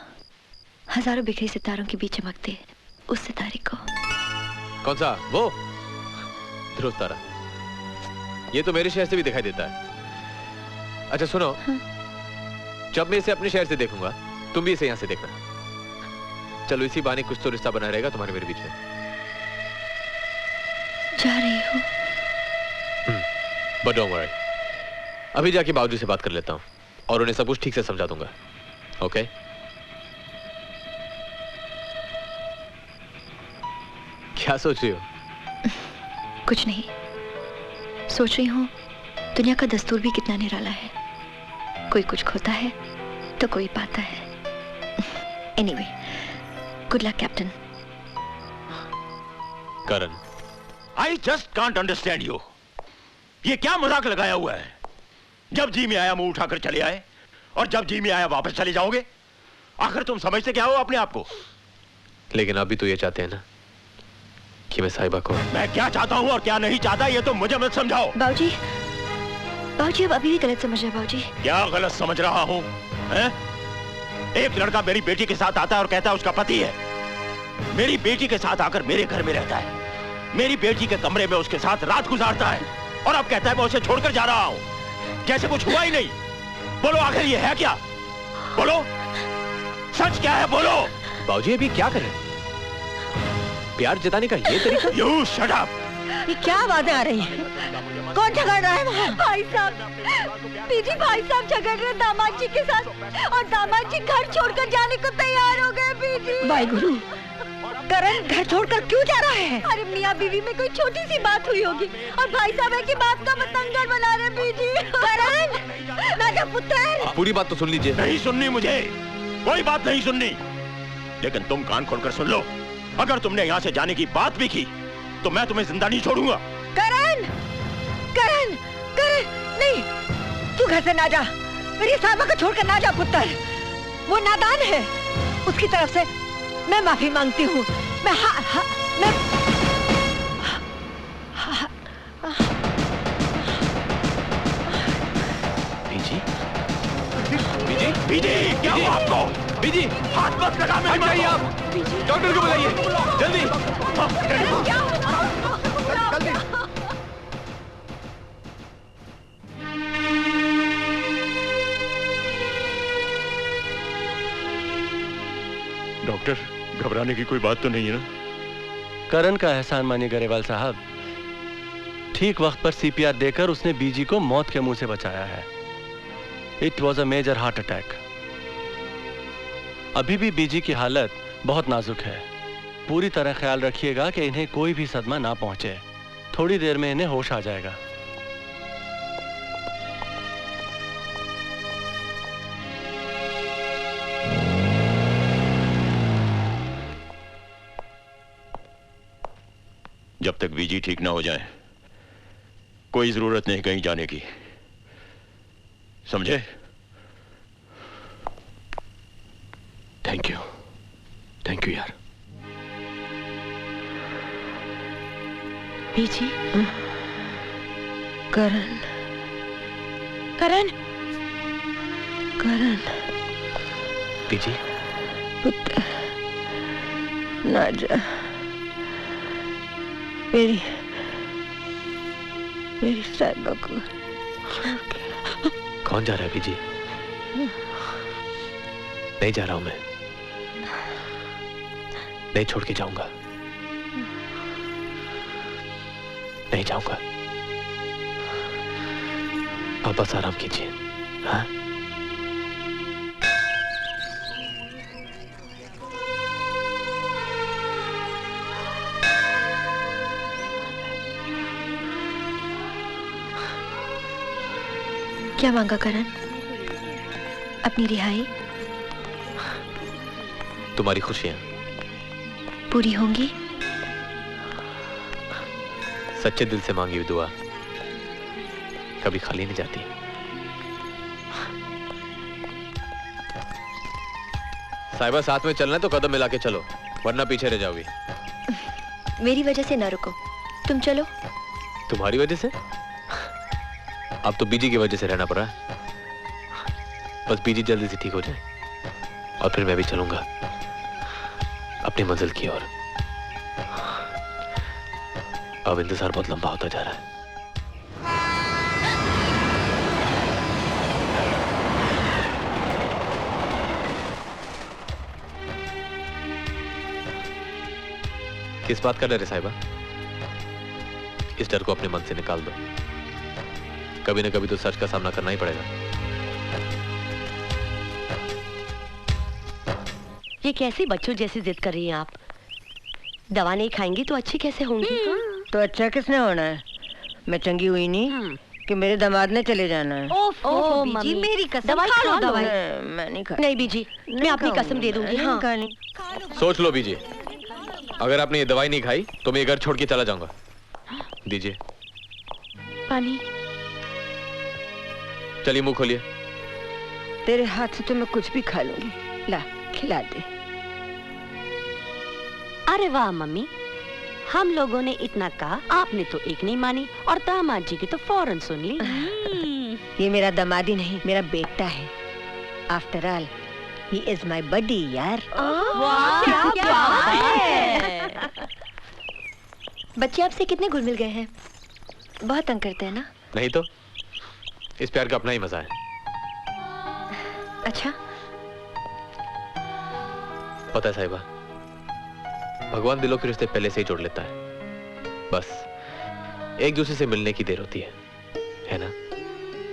हजारों बिखरे सितारों के बीच चमकते उस सितारे को। कौन सा? वो ध्रुव तारा। ये तो मेरे शहर से भी दिखाई देता है। अच्छा सुनो, हाँ? जब मैं इसे अपने शहर से देखूंगा तुम भी इसे यहाँ से देखना। चलो इसी बहाने कुछ तो रिश्ता बना रहेगा तुम्हारे मेरे बीच में। जा रही हो? बट डोंट वरी, अभी जाके बाबूजी से बात कर लेता हूँ और उन्हें सब कुछ ठीक से समझा दूंगा। ओके? क्या सोच रही हो? कुछ नहीं, सोच रही हूँ दुनिया का दस्तूर भी कितना निराला है। कोई कुछ खोता है तो कोई पाता है। Anyway, good luck captain. Karan, I just can't understand you. ये क्या मजाक लगाया हुआ है? जब जी में आया मुंह उठाकर चले आए और जब जी में आया वापस चले जाओगे। आखिर तुम समझते क्या हो अपने आप को? लेकिन आप भी तो ये चाहते हैं ना कि मैं साहिबा को। मैं क्या चाहता हूँ और क्या नहीं चाहता ये तो मुझे मत समझाओ। बाबूजी, बाबूजी अब अभी भी गलत समझ रहे हैं बाबूजी। क्या गलत समझ रहा हूँ? एक लड़का मेरी बेटी के साथ आता है और कहता है उसका पति है। मेरी बेटी के साथ आकर मेरे घर में रहता है, मेरी बेटी के कमरे में उसके साथ रात गुजारता है, और अब कहता है मैं उसे छोड़कर जा रहा हूँ, जैसे कुछ हुआ ही नहीं। बोलो आखिर ये है क्या? बोलो, सच क्या है? बोलो। बाबूजी अभी क्या करें? प्यार जताने का ये तरीका? You shut up! ये क्या आवाजें आ रही हैं? कौन झगड़ रहा है वहाँ? भाई साहब, बीजी भाई साहब झगड़ रहे दामाद जी के साथ और दामाद जी घर छोड़कर जाने को तैयार हो गए बीजी। भाई गुरु, करण घर छोड़कर क्यों जा रहा है? अरे मियाँ बीवी में कोई छोटी सी बात हुई होगी और भाई साहब है कि बात का बतंगड़ बना रहे बीजी। करण, राजा पुत्र। पूरी बात तो सुन लीजिए। नहीं सुननी मुझे, कोई बात नहीं सुननी। लेकिन तुम कान खोलकर सुन लो, अगर तुमने यहाँ से जाने की बात भी की तो मैं तुम्हें जिंदा नहीं छोड़ूंगा। करण, करण, करण, नहीं, तू घर से ना जा। मेरी साहिबा को छोड़कर ना जा पुत्र। वो नादान है। उसकी तरफ से मैं माफी मांगती हूँ। मैं बीजी, बीजी, बीजी, क्या हुआ आपको? बीजी, हाथ मत लगा मेरी हट जाइए आप। डॉक्टर को बुलाइए, जल्दी। डॉक्टर, घबराने की कोई बात तो नहीं है ना? करण का एहसान मानिए गरेवाल साहब। ठीक वक्त पर सीपीआर देकर उसने बीजी को मौत के मुंह से बचाया है। It was a major heart attack. अभी भी बीजी की हालत बहुत नाजुक है। पूरी तरह ख्याल रखिएगा कि इन्हें कोई भी सदमा ना पहुंचे। थोड़ी देर में इन्हें होश आ जाएगा। जब तक बीजी ठीक ना हो जाए कोई जरूरत नहीं कहीं जाने की, समझे? थैंक यू, थैंक यू यार। बीजी, करण, करण, करण, बीजी, पुत्र, ना जा। मेरी साहिबा को कौन जा रहा है बीजी? नहीं जा रहा हूं मैं, नहीं छोड़ के जाऊंगा, नहीं जाऊंगा। आप बस आराम कीजिए। हाँ? क्या मांगा करण? अपनी रिहाई? तुम्हारी खुशियां पूरी होंगी? सच्चे दिल से मांगी हुई दुआ कभी खाली नहीं जाती। साहिबा, साथ में चलना है तो कदम मिला के चलो, वरना पीछे रह जाओगी। मेरी वजह से ना रुको, तुम चलो। तुम्हारी वजह से? अब तो बीजी की वजह से रहना पड़ा। बस बीजी जल्दी से ठीक हो जाए और फिर मैं भी चलूंगा अपनी मंजिल की ओर। अब इंतजार बहुत लंबा होता जा रहा है। किस बात का डर है साहिबा? इस डर को अपने मन से निकाल दो। कभी ना कभी तो सच का सामना करना ही पड़ेगा। ये कैसी बच्चों जैसी जिद कर रही हैं आप? दवा नहीं खाएंगी तो अच्छी कैसे होंगी? तो अच्छा किसने होना है? मैं चंगी हुई नहीं कि मेरे दामाद ने चले जाना है। ओह बीजी, मेरी कसम, दवाई खा लो खा लो। दवाई। मैं नहीं खा। नहीं बीजी, मैं अपनी कसम दे दूंगी। हाँ। सोच लो बीजी, अगर आपने ये दवाई नहीं खाई तो मैं ये घर छोड़ के चला जाऊंगा। दीजिए पानी। चलिए मुंह खोलिए। तेरे हाथ से तो मैं कुछ भी खा लूंगी। ला, खिला दे। अरे वाह मम्मी, हम लोगों ने इतना कहा, आपने तो एक नहीं मानी और दामाद जी की तो फौरन सुन ली। ये मेरा दामादी नहीं, मेरा बेटा है। After all he is my buddy यार। वाह, क्या बात है। बच्चे आपसे कितने घुल मिल गए हैं? बहुत तंग करते हैं ना? नहीं तो इस प्यार का अपना ही मजा है। अच्छा? पता है साहिबा, भगवान दिलों के रिश्ते पहले से ही जोड़ लेता है, बस एक दूसरे से मिलने की देर होती है ना?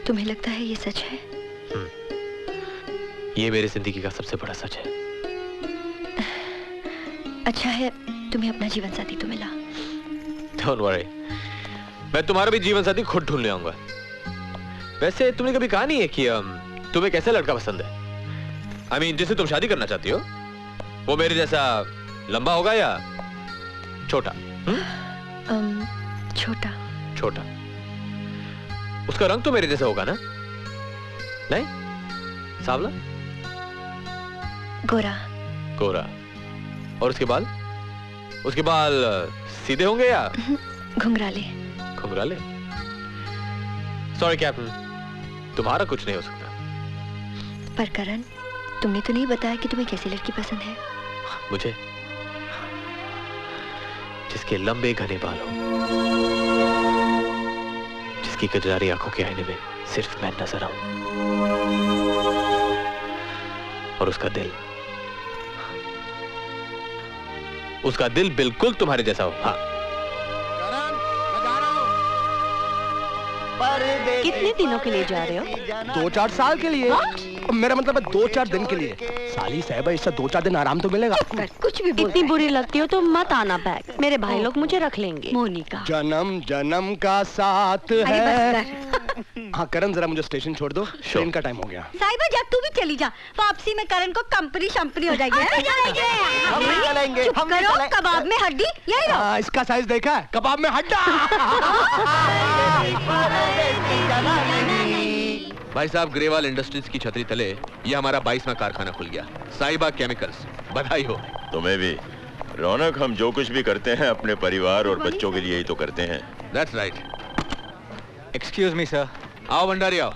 तुम्हें लगता है ये सच है? ये मेरी जिंदगी का सबसे बड़ा सच है। अच्छा है तुम्हें अपना जीवन साथी तो मिला। Don't worry, मैं तुम्हारा भी जीवन साथी खुद ढूंढने आऊंगा। वैसे तुमने कभी कहा नहीं है कि तुम्हें कैसा लड़का पसंद है? I mean, जिससे तुम शादी करना चाहती हो, वो मेरे जैसा लंबा होगा या छोटा? छोटा। छोटा। उसका रंग तो मेरे जैसा होगा ना? नहीं? सांवला? गोरा। गोरा। और उसके बाल? उसके बाल सीधे होंगे या घुंघराले? घुंघराले? सॉरी कैप्टन, तुम्हारा कुछ नहीं हो सकता। पर करण, तुमने तो नहीं बताया कि तुम्हें कैसी लड़की पसंद है। मुझे जिसके लंबे घने बाल हो, जिसकी कजरारी आंखों के आईने में सिर्फ मैं नजर आऊं, और उसका दिल बिल्कुल तुम्हारे जैसा हो। हाँ। कितने दिनों के लिए जा रहे हो? 2-4 साल के लिए। मेरा मतलब है 2-4 दिन के लिए। साली साहिबा, इससे 2-4 दिन आराम तो मिलेगा। कुछ भी इतनी बुरी लगती हो तो मत आना बैग, मेरे भाई लोग मुझे रख लेंगे। मोनिका, जन्म जन्म का साथ है। हाँ करण, जरा मुझे स्टेशन छोड़ दो, ट्रेन का टाइम हो गया। साहिबा जा, तू भी चली जा, वापसी में करण को कंपनी शंपनी हो जाएगी। हम भी चलेंगे। चुप करो, कबाब में हड्डी यही रहो। हाँ, इसका साइज देखा है? कबाब में हड्डा। भाई साहब, ग्रेवाल इंडस्ट्रीज की छतरी तले ये हमारा 22वां कारखाना खुल गया, साहिबा केमिकल्स। बधाई हो। तुम्हें भी। रौनक, हम जो कुछ भी करते हैं अपने परिवार और बच्चों के लिए ही तो करते हैं। That's right. Excuse me sir. आओ भंडारी आओ।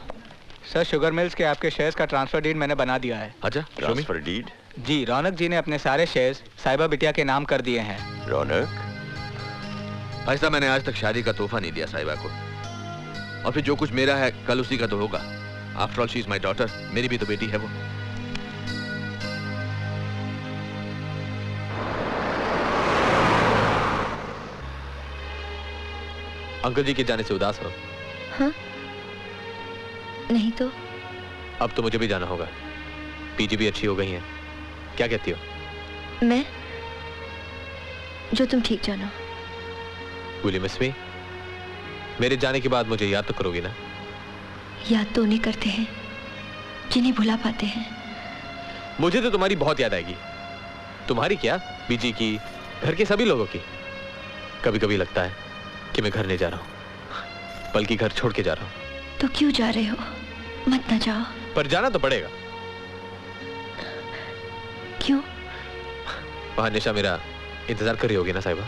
सर, शुगर मिल्स के आपके शेयर्स का ट्रांसफर डीड मैंने बना दिया है। अच्छा, ट्रांसफर डीड? जी, रौनक जी ने अपने सारे शेयर्स साहिबा बिटिया के नाम कर दिए हैं। रौनक? भाई साहब, मैंने आज तक शादी का तोहफा नहीं दिया साहिबा को, और फिर जो कुछ मेरा है कल उसी का तो होगा। After all she is my daughter, मेरी भी तो बेटी है वो। अंकल जी के जाने से उदास हो? हाँ? नहीं तो। अब तो मुझे भी जाना होगा। पीजी भी अच्छी हो गई है। क्या कहती हो? मैं? जो तुम ठीक जानो। Will you miss me? मेरे जाने के बाद मुझे याद तो करोगी ना? याद तो उन्हें करते हैं जिन्हें भुला पाते हैं। मुझे तो तुम्हारी बहुत याद आएगी। तुम्हारी क्या, बीजी की, घर के सभी लोगों की। कभी कभी लगता है कि मैं घर नहीं जा रहा हूँ, बल्कि घर छोड़ के जा रहा हूँ। तो क्यों जा रहे हो? मत ना जाओ। पर जाना तो पड़ेगा। क्यों? वहां निशा मेरा इंतजार कर रही होगी ना साहिबा?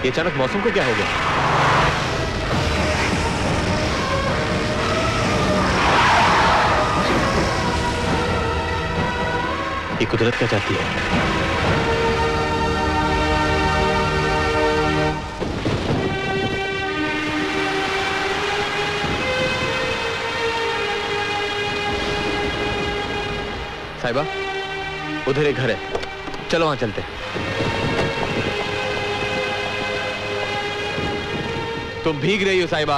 ये अचानक मौसम को क्या हो गया? ये कुदरत क्या चाहती है? साहिबा, उधर एक घर है, चलो वहां चलते हैं। तुम भीग रही हो साहिबा।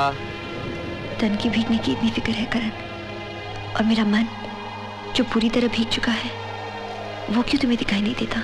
तन की भीगने की इतनी फिक्र है करण, और मेरा मन जो पूरी तरह भीग चुका है वो क्यों तुम्हें दिखाई नहीं देता?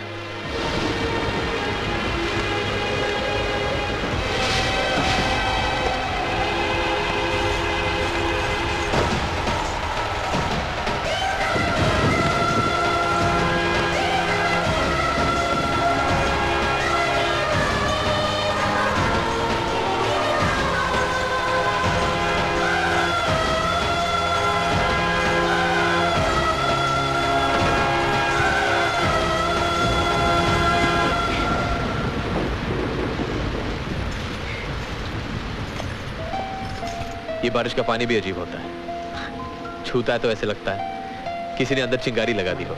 ये बारिश का पानी भी अजीब होता है, छूता है तो ऐसे लगता है किसी ने अंदर चिंगारी लगा दी हो।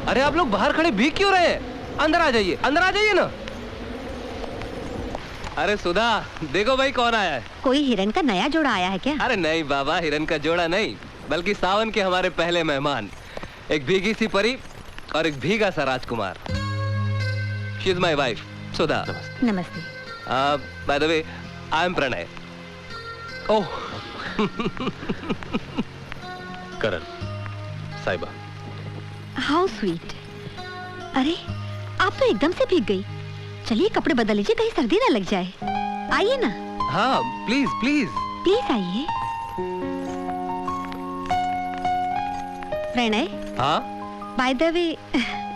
अरे आप लोग बाहर खड़े भीग क्यों रहे हैं? अंदर आ जाइए, अंदर आ जाइए ना। अरे सुधा, देखो भाई कौन आया है। कोई हिरन का नया जोड़ा आया है क्या? अरे नहीं बाबा, हिरन का जोड़ा नहीं, बल्कि सावन के हमारे पहले मेहमान, एक भीगी सी परी और एक भीगा सा राजकुमार। She is my wife Sudha. नमस्ते। By the way, I am Pranay. Oh Karan, Sahiba. How sweet. अरे आप तो एकदम से भीग गई। चलिए कपड़े बदल लीजिए, कहीं सर्दी ना लग जाए। आइए ना। हाँ प्लीज प्लीज प्लीज आइए। प्रणय। हाँ बाय द वे,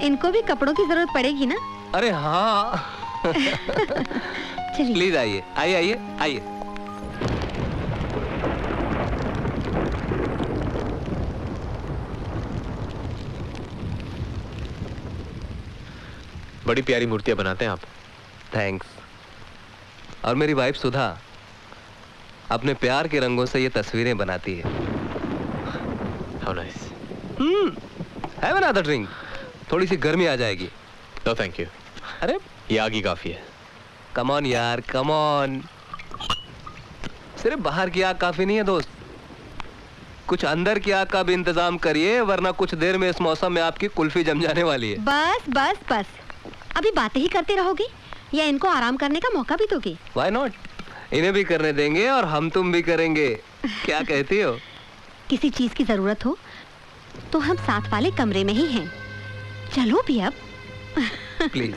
इनको भी कपड़ों की जरूरत पड़ेगी ना? अरे हाँ चलिए प्लीज आइए आइए आइए आइए। बड़ी प्यारी मूर्तियां बनाते हैं आप। थैंक्स। और मेरी वाइफ सुधा अपने प्यार के रंगों से ये तस्वीरें बनाती है। How nice. Have another drink, थोड़ी सी गर्मी आ जाएगी। No thank you. अरे ये आग ही काफी है। कम ऑन यार, कम ऑन। सिर्फ बाहर की आग काफी नहीं है दोस्त, कुछ अंदर की आग का भी इंतजाम करिए, वरना कुछ देर में इस मौसम में आपकी कुल्फी जम जाने वाली है। बस बस बस, अभी बातें ही करते रहोगे या इनको आराम करने का मौका भी दोगे? Why not? इन्हें भी करने देंगे और हम तुम भी करेंगे। क्या कहती हो? किसी चीज की जरूरत हो तो हम साथ वाले कमरे में ही हैं। चलो भी अब। प्लीज।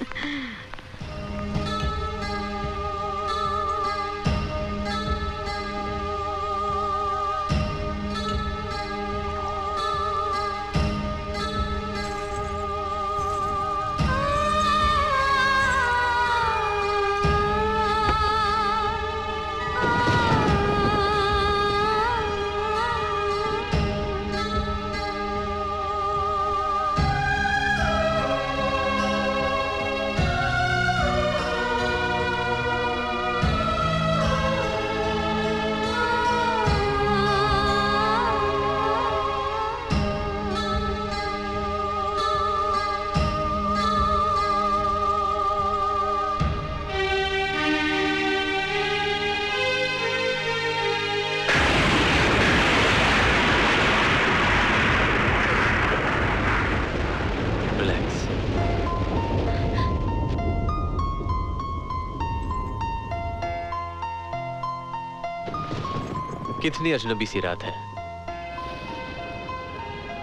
कितनी अजनबी सी रात है,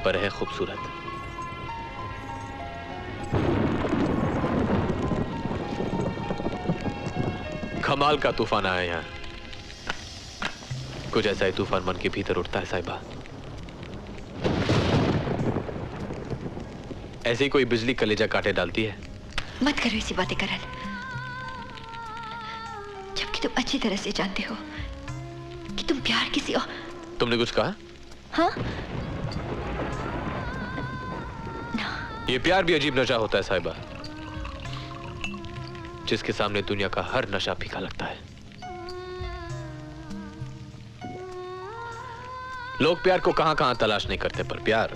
पर है खूबसूरत। कमाल का तूफान आया यहाँ। कुछ ऐसा ही तूफान मन के भीतर उठता है साहिबा। ऐसे ही कोई बिजली कलेजा काटे डालती है। मत करो ऐसी बातें करण, जबकि तुम अच्छी तरह से जानते हो कि तुम प्यार किसी और। तुमने कुछ कहा? हाँ? ये प्यार भी अजीब नशा होता है साहिबा, जिसके सामने दुनिया का हर नशा फीका लगता है। लोग प्यार को कहां कहां तलाश नहीं करते, पर प्यार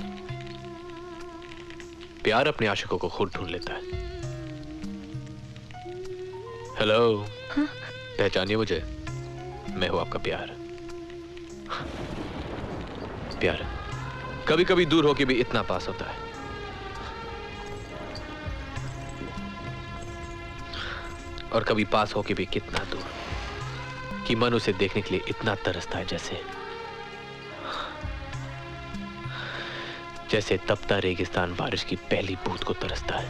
अपने आशिकों को खुद ढूंढ लेता है। हेलो। हाँ? पहचानिए मुझे, मैं हूं आपका प्यार। प्यार कभी कभी दूर होके भी इतना पास होता है। और कभी पास होके भी कितना दूर कि मन उसे देखने के लिए इतना तरसता है, जैसे तपता रेगिस्तान बारिश की पहली बूंद को तरसता है।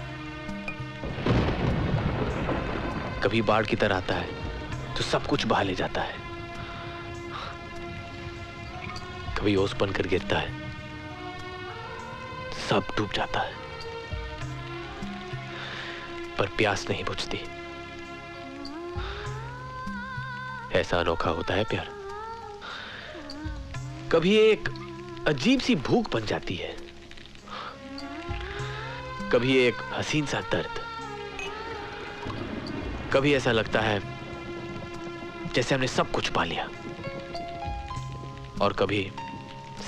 कभी बाढ़ की तरह आता है तो सब कुछ बहा ले जाता है, कभी ओस बनकर गिरता है, सब डूब जाता है, पर प्यास नहीं बुझती। ऐसा अनोखा होता है प्यार। कभी एक अजीब सी भूख बन जाती है, कभी एक हसीन सा दर्द, कभी ऐसा लगता है जैसे हमने सब कुछ पा लिया, और कभी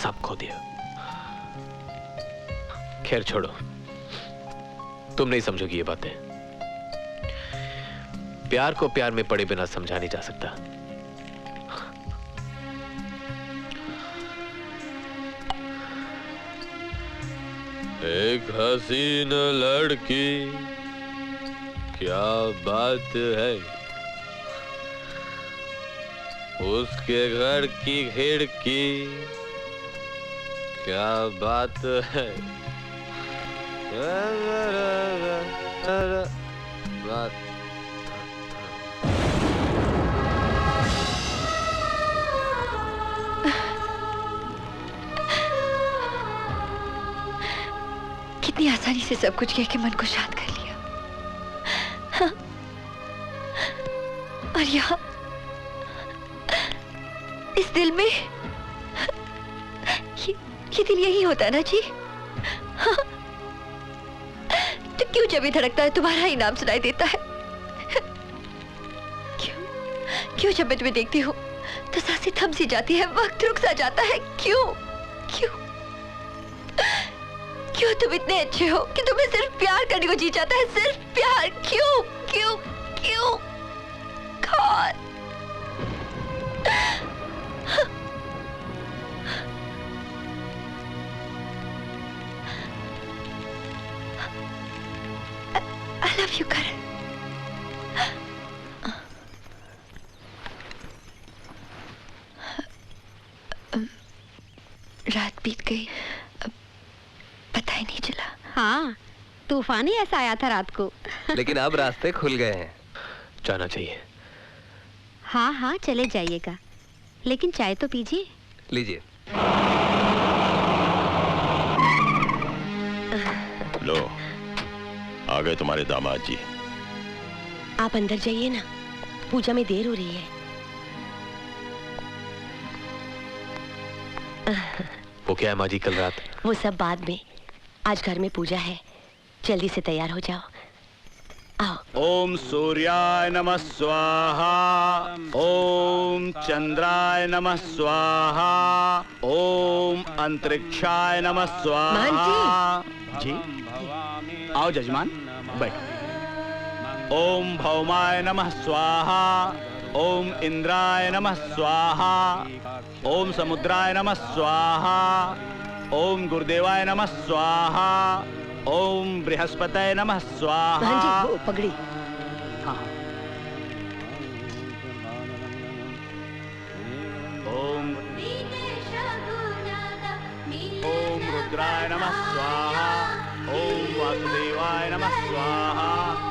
सब खो दिया। खैर छोड़ो, तुम नहीं समझोगी ये बातें। प्यार को प्यार में पड़े बिना समझा नहीं जा सकता। एक हसीन लड़की, क्या बात है, उसके घर की खिड़की, क्या बात है, बात। कितनी आसानी से सब कुछ कह के मन को शांत कर लिया। हाँ। और यहाँ इस दिल में ये दिल यही होता है ना जी? हाँ। तो क्यों जब भी धड़कता है तुम्हारा ही नाम सुनाई देता है? क्यों जब मैं तुम्हें देखती हूँ तो सांसें थम सी जाती है, वक्त रुक सा जाता है? क्यों क्यों क्यों तुम इतने अच्छे हो कि तुम्हें सिर्फ प्यार करने को जी जाता है, सिर्फ प्यार। क्यों क्यों क्यों? कौन? I love you, Karan. रात बीत गई, पता ही नहीं चला। हाँ, तूफान ही ऐसा आया था रात को। लेकिन अब रास्ते खुल गए हैं, जाना चाहिए। हाँ हाँ, चले जाइएगा, लेकिन चाय तो पीजिए। लीजिए। लो, आ गए तुम्हारे दामाद जी। आप अंदर जाइए ना, पूजा में देर हो रही है। वो क्या है माँ जी, कल रात? वो सब बाद में, आज घर में पूजा है, जल्दी से तैयार हो जाओ। आओ। ओम सूर्याय नमः स्वाहा, ओम चंद्राय नमः स्वाहा, ओम अंतरिक्षाय नमः स्वाहा। जी आओ जजमान, बैठो। ओम भौमाय नमः स्वाहा, ओम इंद्राय नमः स्वाहा, ओम समुद्राय नमः स्वाहा, ओम गुरुदेवाय नमः स्वाहा, ओम बृहस्पतये नमः स्वाहा। हाँ जी, वो पगड़ी। हाँ। ओम रुद्राय नमः स्वाहा, ओम वासुदेवाय नमः स्वाहा,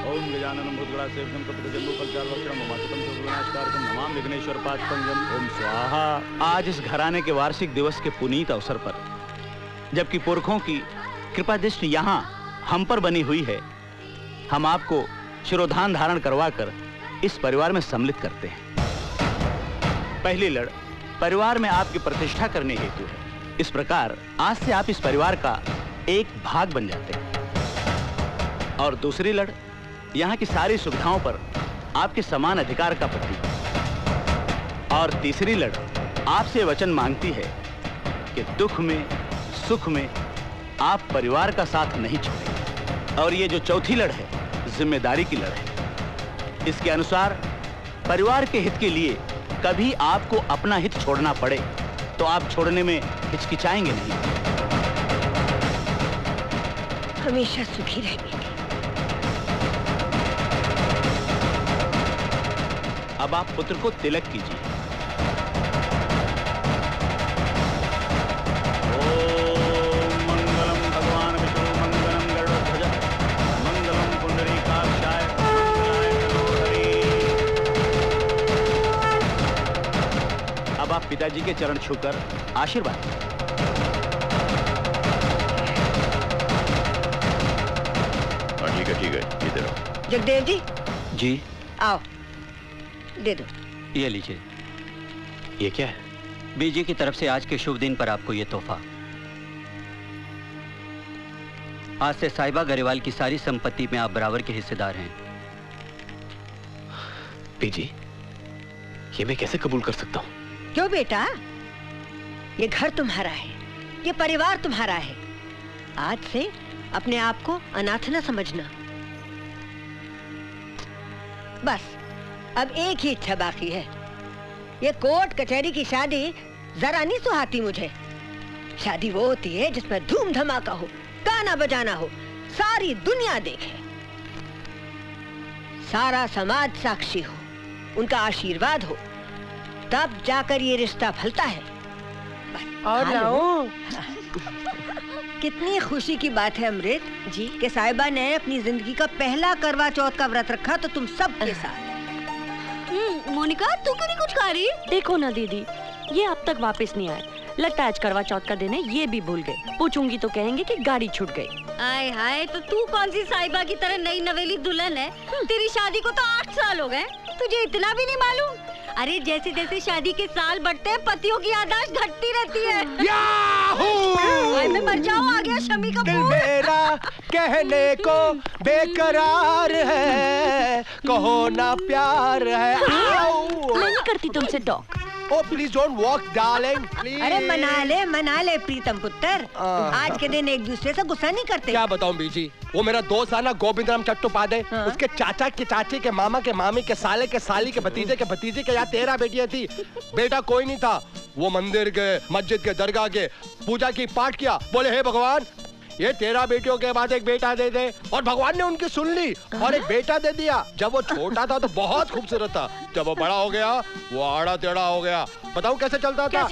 ओम गजाननं भूतगणासेवितं कपितजम्बूफलचारुभक्षणं ममासुतं सर्वविनाशकारकं नमामि विघ्नेश्वर पादपंकजं। ओम स्वाहा। आज इस घराने के वार्षिक दिवस के पुनीत अवसर पर, जबकि पुरखों की कृपा दृष्टि यहाँ हम पर बनी हुई है, हम आपको शिरोधान धारण करवाकर इस परिवार में सम्मिलित करते हैं। पहली लड़ परिवार में आपकी प्रतिष्ठा करने हेतु है। इस प्रकार आज से आप इस परिवार का एक भाग बन जाते हैं। और दूसरी लड़ यहाँ की सारी सुविधाओं पर आपके समान अधिकार का प्रतीक। और तीसरी लड़ आपसे वचन मांगती है कि दुख में सुख में आप परिवार का साथ नहीं छोड़ेंगे। और ये जो चौथी लड़ है, जिम्मेदारी की लड़ है। इसके अनुसार परिवार के हित के लिए कभी आपको अपना हित छोड़ना पड़े तो आप छोड़ने में हिचकिचाएंगे नहीं। हमेशा सुखी रहेंगे। अब आप पुत्र को तिलक कीजिए। ओम मंगलम भगवान विष्णु मंगलम गरुड़ध्वज मंगलम पुंडरीकाक्षाय मंगलाय तनोहरि। अब आप पिताजी के चरण छूकर आशीर्वाद। ठीक है, इधर आओ। जगदेव जी। जी आओ, दे दो। ये लीजिए। ये क्या है? बीजी की तरफ से आज के शुभ दिन पर आपको ये तोहफा। आज से साहिबा गरेवाल की सारी संपत्ति में आप बराबर के हिस्सेदार हैं। बीजी, ये मैं कैसे कबूल कर सकता हूँ? क्यों बेटा, ये घर तुम्हारा है, ये परिवार तुम्हारा है। आज से अपने आप को अनाथ न समझना। बस अब एक ही इच्छा बाकी है। ये कोर्ट कचहरी की शादी जरा नहीं सुहाती मुझे। शादी वो होती है जिसमें धूम धमाका हो, गाना बजाना हो, सारी दुनिया देखे, सारा समाज साक्षी हो, उनका आशीर्वाद हो, तब जाकर ये रिश्ता फलता है। और लाओ। कितनी खुशी की बात है अमृत जी कि साहिबा ने अपनी जिंदगी का पहला करवा चौथ का व्रत रखा, तो तुम सब के साथ। मोनिका, तू क्यों नहीं कुछ खा रही? देखो ना दीदी, ये अब तक वापस नहीं आए। लगता है आज करवा चौथ का दिन है, ये भी भूल गए। पूछूंगी तो कहेंगे कि गाड़ी छूट गई। आय हाय, तो तू कौन सी साहिबा की तरह नई नवेली दुल्हन है? तेरी शादी को तो 8 साल हो गए, तुझे इतना भी नहीं मालूम? अरे जैसे जैसे शादी के साल बढ़ते हैं, पतियों की याददाश्त घटती रहती है। मैं मर जाऊं, आ गया शमी का दिल मेरा कहने को बेकरार है, कहो ना प्यार है। मैं नहीं करती तुमसे talk. Oh, please don't walk, darling, please. अरे मना ले प्रीतम पुत्र। आज के दिन एक दूसरे से गुस्सा नहीं करते। क्या बताऊं बीजी, वो मेरा दोस्त है ना गोविंदराम चट्टोपाध्याय, उसके चाचा के चाची के मामा के मामी के साले के साली के भतीजे के भतीजे के यहाँ 13 बेटियां थी। बेटा कोई नहीं था। वो मंदिर गए, मस्जिद के, दरगाह के, पूजा की, पाठ किया, बोले हे भगवान ये 13 बेटियों के बाद एक बेटा दे दे, और भगवान ने उनकी सुन ली और एक बेटा दे दिया। जब वो छोटा था तो बहुत खूबसूरत था, जब वो बड़ा हो गया वो आड़ा टेढ़ा हो गया। बताऊं कैसे चलता था?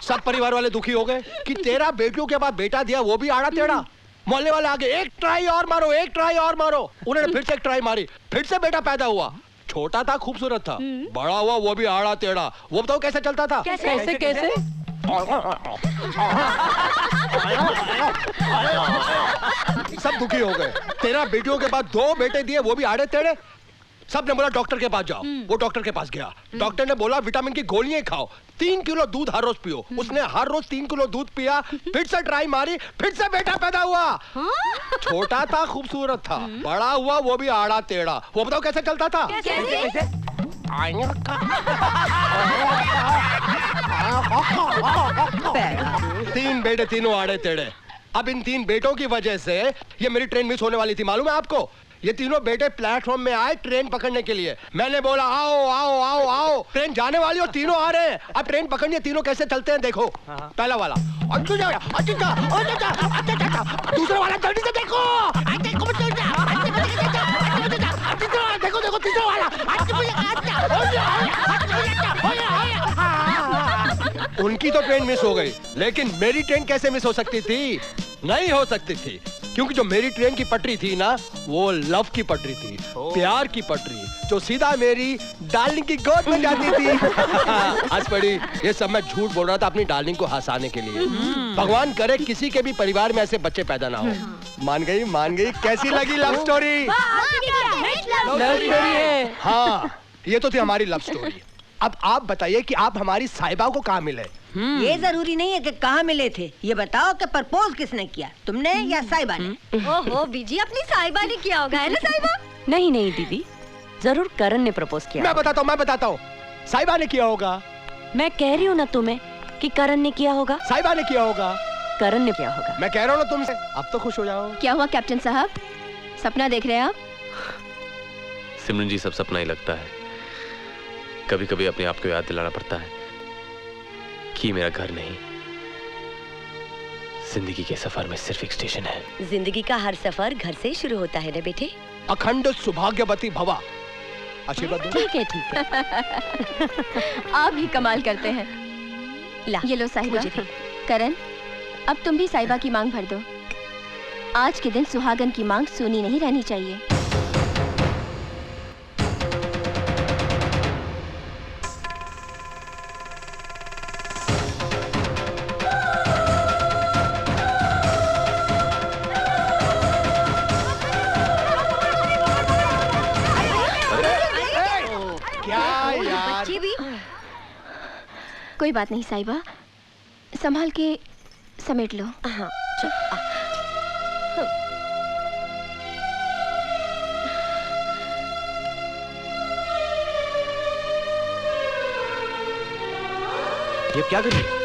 सब परिवार वाले दुखी हो गए कि 13 बेटियों के बाद बेटा दिया, वो भी आड़ा टेढ़ा। मोहल्ले वाले आगे एक ट्राई और मारो, एक ट्राई और मारो। उन्होंने फिर से एक ट्राई मारी, फिर से बेटा पैदा हुआ। छोटा था, खूबसूरत था, बड़ा हुआ वो भी आड़ा टेढ़ा। वो बताओ कैसे चलता था? कैसे? सब दुखी हो गए। 13 बेटियों के बाद 2 बेटे दिए, वो भी आड़े टेढ़े। सब ने बोला डॉक्टर के पास जाओ। वो डॉक्टर के पास गया। डॉक्टर ने बोला विटामिन की गोलियां खाओ, 3 किलो दूध हर रोज पियो। उसने हर रोज 3 किलो दूध पिया, फिर से ट्राई मारी, फिर से बेटा पैदा हुआ। छोटा था, खूबसूरत था, बड़ा हुआ वो भी आड़ा टेढ़ा। वो बताओ कैसे चलता था? कैसे? 3 बेटे, तीनों आड़े टेढ़े। अब इन 3 बेटों की वजह से ये मेरी ट्रेन मिस होने वाली थी, मालूम है आपको? ये तीनों बेटे प्लेटफॉर्म में आए ट्रेन पकड़ने के लिए। मैंने बोला आओ आओ आओ आओ, ट्रेन जाने वाली और तीनों आ रहे हैं। अब ट्रेन पकड़नी है, तीनों कैसे चलते हैं देखो। पहला वाला दूसरा वाला जल्दी से देखो, देखो देखो तीसरा वाला। उनकी तो ट्रेन मिस हो गई, लेकिन मेरी ट्रेन कैसे मिस हो सकती थी? नहीं हो सकती थी, क्योंकि जो मेरी ट्रेन की पटरी थी ना, वो लव की पटरी थी, प्यार की पटरी, जो सीधा मेरी डार्लिंग की गोद में जाती थी। आज पड़ी, ये सब मैं झूठ बोल रहा था अपनी डार्लिंग को हंसाने के लिए। भगवान करे किसी के भी परिवार में ऐसे बच्चे पैदा ना हो। मान गई। कैसी लगी लव स्टोरी? हाँ, ये तो थी हमारी लव स्टोरी। अब आप बताइए कि आप हमारी साहिबा को कहाँ मिले? ये जरूरी नहीं है कि कहाँ मिले थे, ये बताओ कि प्रपोज किसने किया, तुमने या साहिबा ने? ओहो बीजी, अपनी साहिबा ने किया होगा, है ना साहिबा? नहीं दीदी, जरूर करण ने प्रपोज किया। मैं बताता हूँ, साहिबा ने किया होगा। मैं कह रही हूँ ना तुम्हें कि करण ने किया होगा। साहिबा ने किया होगा। करण ने किया होगा। मैं कह रहा हूँ ना तुमसे, अब तो खुश हो जाओ। क्या हुआ कैप्टन साहब, सपना देख रहे हैं आप? सिमरन जी, सब सपना ही लगता है। कभी कभी अपने आप को याद दिलाना पड़ता है कि मेरा घर नहीं, जिंदगी के सफर में सिर्फ एक स्टेशन है। जिंदगी का हर सफर घर से शुरू होता है ना बेटे। अखंड सौभाग्यवती भवा। आशीर्वाद दो। ठीक है। आप ही कमाल करते हैं। ये लो साहिबा। करण, अब तुम भी साहिबा की मांग भर दो। आज के दिन सुहागन की मांग सुनी नहीं रहनी चाहिए। कोई बात नहीं साहिबा, संभाल के समेट लो। हाँ, ये क्या कर रही है?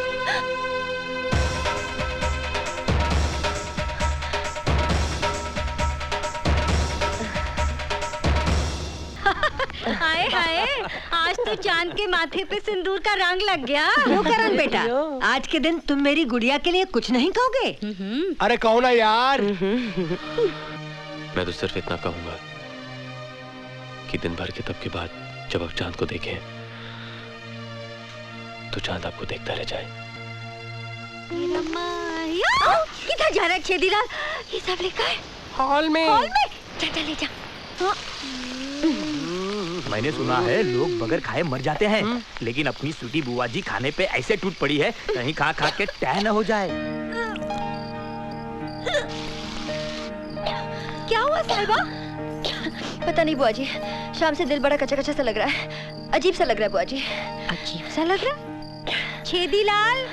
तो जान के माथे पे सिंदूर का रंग लग गया। क्यों करण बेटा, आज के दिन तुम मेरी गुड़िया के लिए कुछ नहीं कहोगे? अरे कहो ना यार। मैं तो सिर्फ इतना कहूंगा कि दिन भर के तब के बाद जब आप चांद को देखें तो चांद आपको देखता रह जाए। किधर जा रहा है छेदीलाल? ये सब लिखा है हॉल में। हॉल में? चल ले जा। मैंने सुना है लोग बगैर खाए मर जाते हैं, लेकिन अपनी स्वीटी बुआ जी खाने पे ऐसे टूट पड़ी है कहीं खा खा के टह न हो जाए। क्या हुआ साहिबा? पता नहीं बुआ जी, शाम से दिल बड़ा कच्चा कच्चा सा लग रहा है, अजीब सा लग रहा है बुआ जी। अजीब सा लग रहा है? छेदीलाल,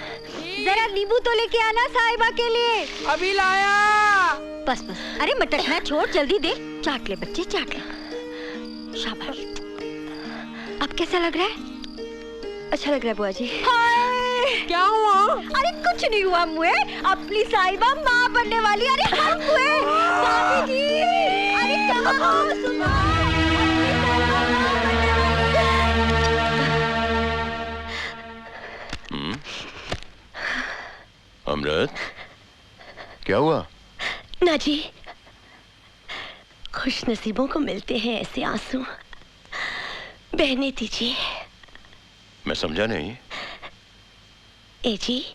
जरा नींबू तो लेके आना साहिबा के लिए। अभी लाया। बस बस, अरे मटकना छोड़, जल्दी दे। चाट ले बच्चे, चाट ले। शाबाश। अब कैसा लग रहा है? अच्छा लग रहा है बुआ जी। क्या हुआ? अरे कुछ नहीं हुआ मुए, अपनी साहिबा माँ बनने वाली। अरे हम हुए भाभी जी। अरे कहाँ सुनो, अमृत, क्या हुआ? ना जी, खुश नसीबों को मिलते हैं ऐसे आंसू, बहने दीजिए। मैं समझा नहीं। ए जी,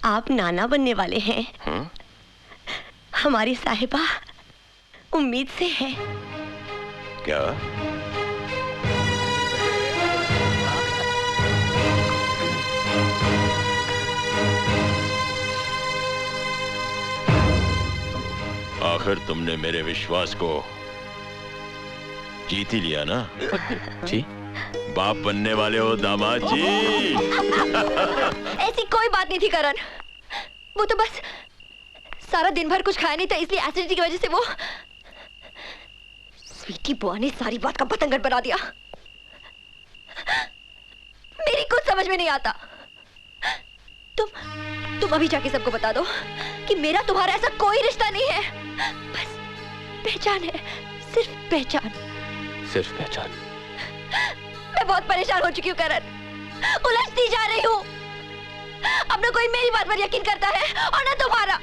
आप नाना बनने वाले हैं। हमारी साहिबा उम्मीद से है। क्या? आखिर तुमने मेरे विश्वास को जीत ही लिया ना? जी। बाप बनने वाले हो दामाद जी। ऐसी कोई बात नहीं थी करण, वो तो बस सारा दिन भर कुछ खाया नहीं था, इसलिए एसिडिटी की वजह से वो स्वीटी बुआ ने सारी बात का पतंगड़ बना दिया। मेरी कुछ समझ में नहीं आता। तुम अभी जाके सबको बता दो कि मेरा तुम्हारा ऐसा कोई रिश्ता नहीं है, बस पहचान है, सिर्फ पहचान। सिर्फ पहचान? मैं बहुत परेशान हो चुकी हूँ करण, उलझती जा रही हूँ। अब ना कोई मेरी बात पर यकीन करता है और ना तुम्हारा।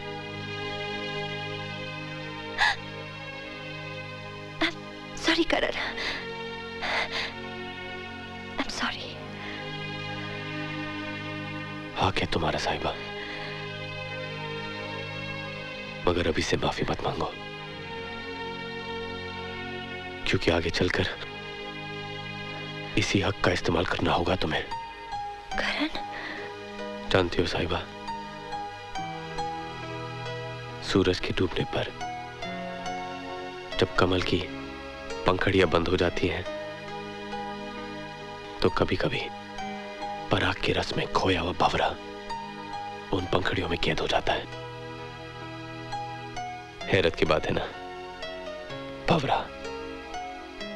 Sorry Karan, I am sorry. हाँ क्या तुम्हारा साहिबा, मगर अभी से माफी मत मांगो, क्योंकि आगे चलकर इसी हक का इस्तेमाल करना होगा तुम्हें। करण? जानती हो साहिबा, सूरज के डूबने पर जब कमल की पंखड़ियां बंद हो जाती हैं, तो कभी कभी पराग के रस में खोया हुआ भंवरा उन पंखड़ियों में कैद हो जाता है। हैरत की बात है ना, भंवरा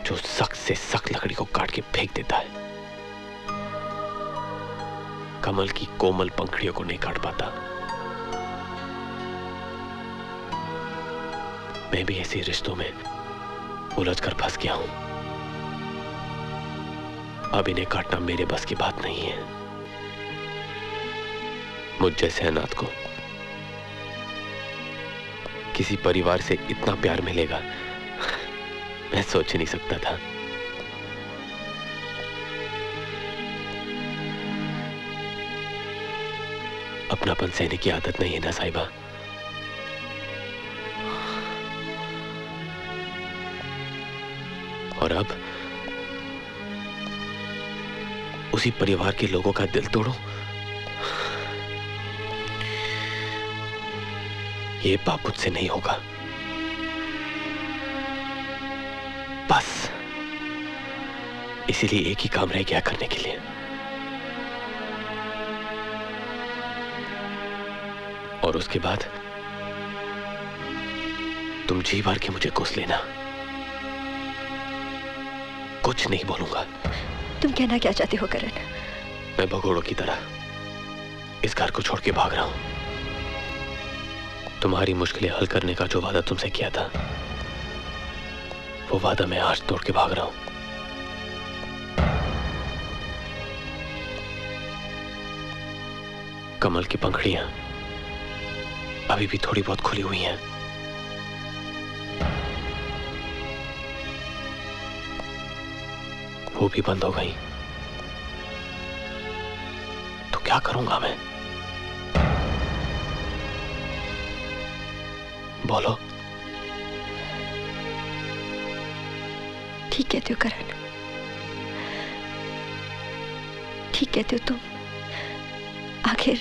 जो सख्त से सख्त लकड़ी को काट के फेंक देता है, कमल की कोमल पंखड़ियों को नहीं काट पाता। मैं भी ऐसे रिश्तों में उलझकर फंस गया हूं। अब इन्हें काटना मेरे बस की बात नहीं है। मुझ जैसे अनाथ को किसी परिवार से इतना प्यार मिलेगा, मैं सोच नहीं सकता था। अपनापन सहने की आदत नहीं है ना साहिबा। और अब उसी परिवार के लोगों का दिल तोड़ो, ये पाप मुझसे नहीं होगा। बस इसीलिए एक ही काम रह गया करने के लिए, और उसके बाद तुम जी भर के मुझे कोस लेना। कुछ नहीं बोलूंगा। तुम कहना क्या चाहते हो करण? मैं भगोड़ों की तरह इस घर को छोड़ के भाग रहा हूं। तुम्हारी मुश्किलें हल करने का जो वादा तुमसे किया था, वो वादा मैं आज तोड़ के भाग रहा हूं। कमल की पंखुड़ियां अभी भी थोड़ी बहुत खुली हुई हैं। वो भी बंद हो गई तो क्या करूंगा मैं? बोलो। ठीक कहते हो करण, ठीक कहते हो तुम। आखिर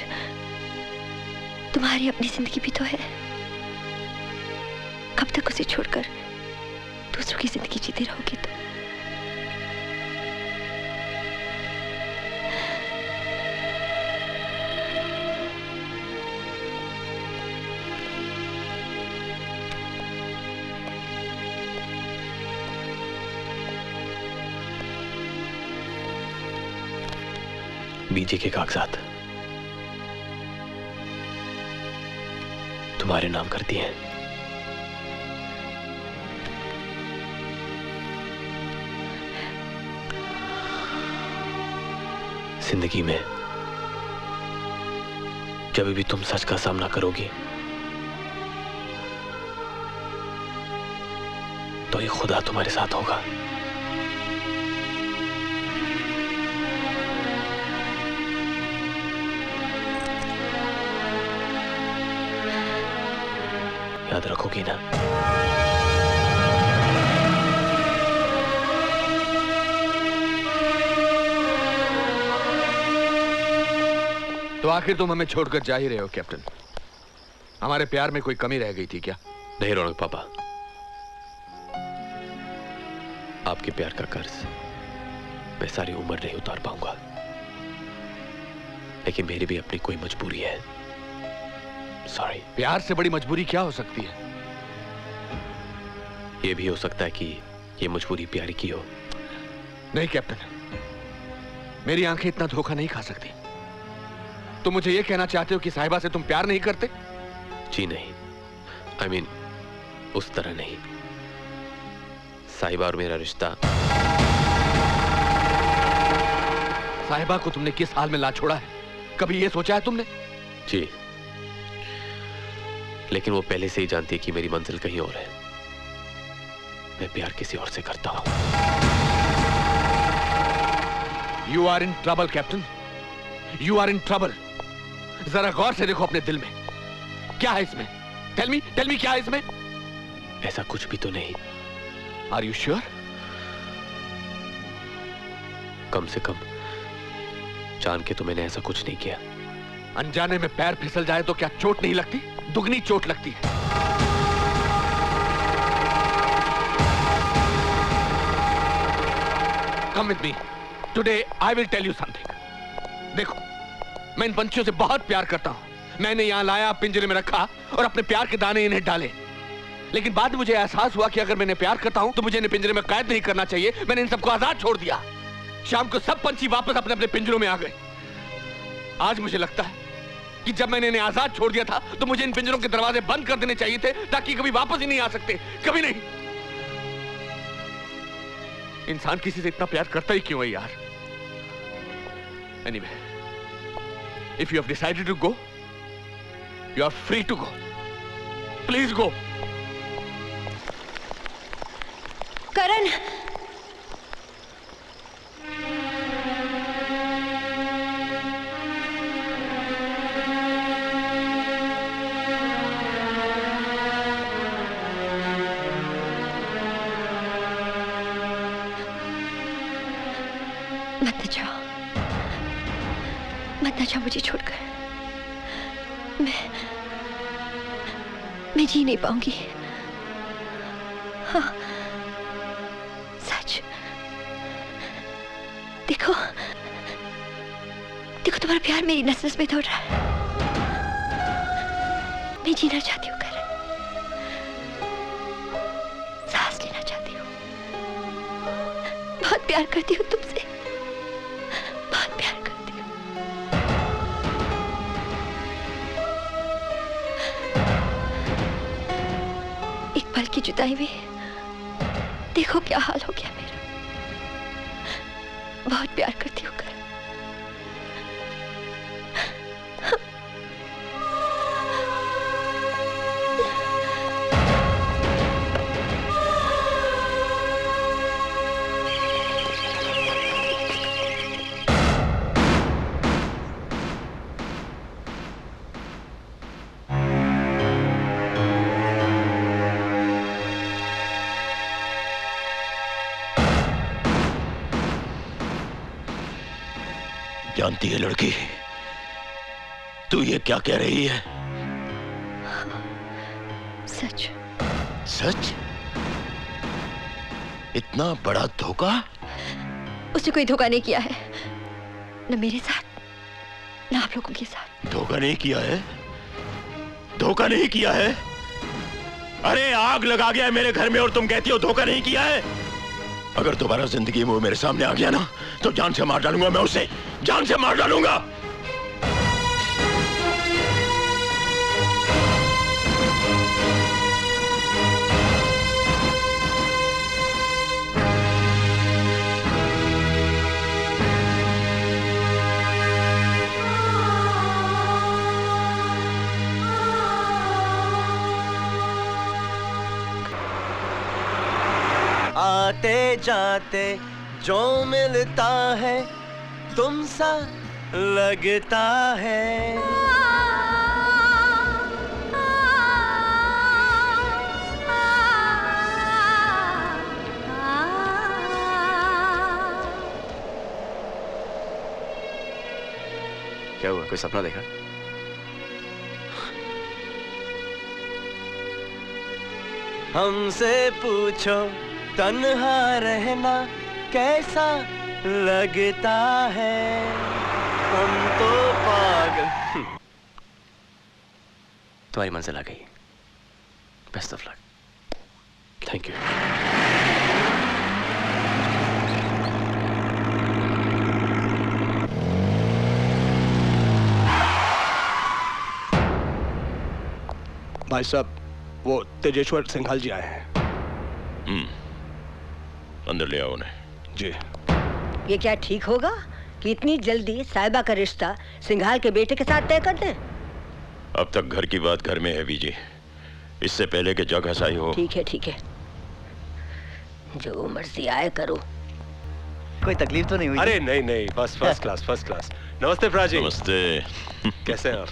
तुम्हारी अपनी जिंदगी भी तो है। कब तक उसे छोड़कर दूसरों की जिंदगी जीते रहोगे तुम? बीजे के कागजात तुम्हारे नाम कर दिए हैं। जिंदगी में जब भी तुम सच का सामना करोगी तो ये खुदा तुम्हारे साथ होगा। याद रखोगी ना? तो आखिर तुम हमें छोड़कर जा ही रहे हो कैप्टन। हमारे प्यार में कोई कमी रह गई थी क्या? नहीं रौनक पापा, आपके प्यार का कर्ज मैं सारी उम्र नहीं उतार पाऊंगा, लेकिन मेरी भी अपनी कोई मजबूरी है। सॉरी। प्यार से बड़ी मजबूरी क्या हो सकती है? यह भी हो सकता है कि यह मजबूरी प्यारी की हो। नहीं कैप्टन, मेरी आंखें इतना धोखा नहीं खा सकती। तुम मुझे यह कहना चाहते हो कि साहिबा से तुम प्यार नहीं करते? जी नहीं, I mean, उस तरह नहीं। साहिबा और मेरा रिश्ता। साहिबा को तुमने किस हाल में ला छोड़ा है, कभी यह सोचा है तुमने? जी, लेकिन वो पहले से ही जानती है कि मेरी मंजिल कहीं और है। मैं प्यार किसी और से करता हूं। You are in trouble, captain. You are in trouble। जरा गौर से देखो अपने दिल में, क्या है इसमें? Tell me क्या है इसमें? ऐसा कुछ भी तो नहीं। Are you sure? कम से कम जान के तो मैंने ऐसा कुछ नहीं किया। अनजाने में पैर फिसल जाए तो क्या चोट नहीं लगती? दुगनी चोट लगती है। Come with me. Today I will tell you something. देखो, मैं इन पंछियों से बहुत प्यार करता हूं। मैंने यहां लाया, पिंजरे में रखा और अपने प्यार के दाने इन्हें डाले। लेकिन बाद में मुझे एहसास हुआ कि अगर मैं इन्हें प्यार करता हूं तो मुझे इन्हें पिंजरे में कैद नहीं करना चाहिए। मैंने इन सबको आजाद छोड़ दिया। शाम को सब पंछी वापस अपने अपने पिंजरों में आ गए। आज मुझे लगता है कि जब मैंने इन्हें आजाद छोड़ दिया था तो मुझे इन पिंजरों के दरवाजे बंद कर देने चाहिए थे, ताकि कभी वापस ही नहीं आ सकते। कभी नहीं। इंसान किसी से इतना प्यार करता ही क्यों है यार? Anyway, if you have decided to go, you are free to go. Please go. करण, मत न जाओ मुझे छोड़कर। मैं जी नहीं पाऊंगी। हाँ, सच। देखो तुम्हारा प्यार मेरी नस नस में दौड़ रहा है। मैं जीना चाहती हूँ करण, सांस लेना चाहती हूँ। बहुत प्यार करती हूँ तुमसे, बहुत प्यार करती हूँ। एक पल की जुदाई में देखो क्या हाल हो गया मेरा। बहुत प्यार करती हूँ करण। जानती है लड़की, तू ये क्या कह रही है? सच। सच? इतना बड़ा धोखा? उसने कोई धोखा नहीं किया है, न मेरे साथ न आप लोगों के साथ। धोखा नहीं किया है? धोखा नहीं किया है? अरे आग लगा गया है मेरे घर में और तुम कहती हो धोखा नहीं किया है? अगर दोबारा जिंदगी में वो मेरे सामने आ गया ना तो जान से मार डालूंगा मैं उसे, जान से मार डालूंगा। आते जाते जो मिलता है तुमसा लगता है। क्या हुआ, कोई सपना देखा? हमसे पूछो तन्हा रहना कैसा लगता है, हम तो पागल। तुम्हारी मंजिल आ गई। Best of luck. Thank you. भाई साहब, वो तेजेश्वर सिंघाल जी आए हैं। अंदर ले आओ उन्हें। जी। ये क्या ठीक होगा कि इतनी जल्दी साहिबा का रिश्ता सिंघाल के बेटे के साथ तय कर दें? अब तक घर की बात घर में है बीजी, इससे पहले कि जग हसाई हो। ठीक है ठीक है, जो मर्जी आए करो। कोई तकलीफ तो नहीं हुई? अरे नहीं नहीं, बस फर्स्ट क्लास फर्स्ट क्लास। नमस्ते प्राजी। नमस्ते। कैसे हैं आप?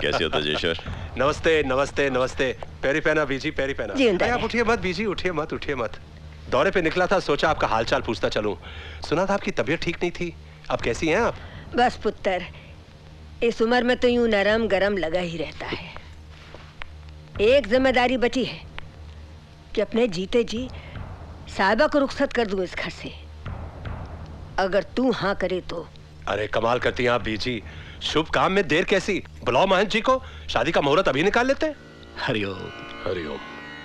कैसे हो तेजेश्वर? नमस्ते नमस्ते नमस्ते। पैरी पहना बीजी, पैरी पहना। जी, अंदर आप उठिए मत बीजी, उठिए मत उठिए मत। दौरे पे निकला था, सोचा आपका हालचाल पूछता चलूं। सुना था आपकी तबीयत ठीक नहीं थी, अब कैसी हैं आप? बस पुत्र, इस उम्र में तो यूं नरम गरम लगा ही रहता है। एक जिम्मेदारी बची है कि अपने जीते जी साहिबा को रुखसत कर दूं इस घर से, अगर तू हाँ करे तो। अरे कमाल करती हैं आप बीजी, शुभ काम में देर कैसी? बुलाओ महंत जी को, शादी का मुहूर्त अभी निकाल लेते हैं। हरिओम। हरिओम।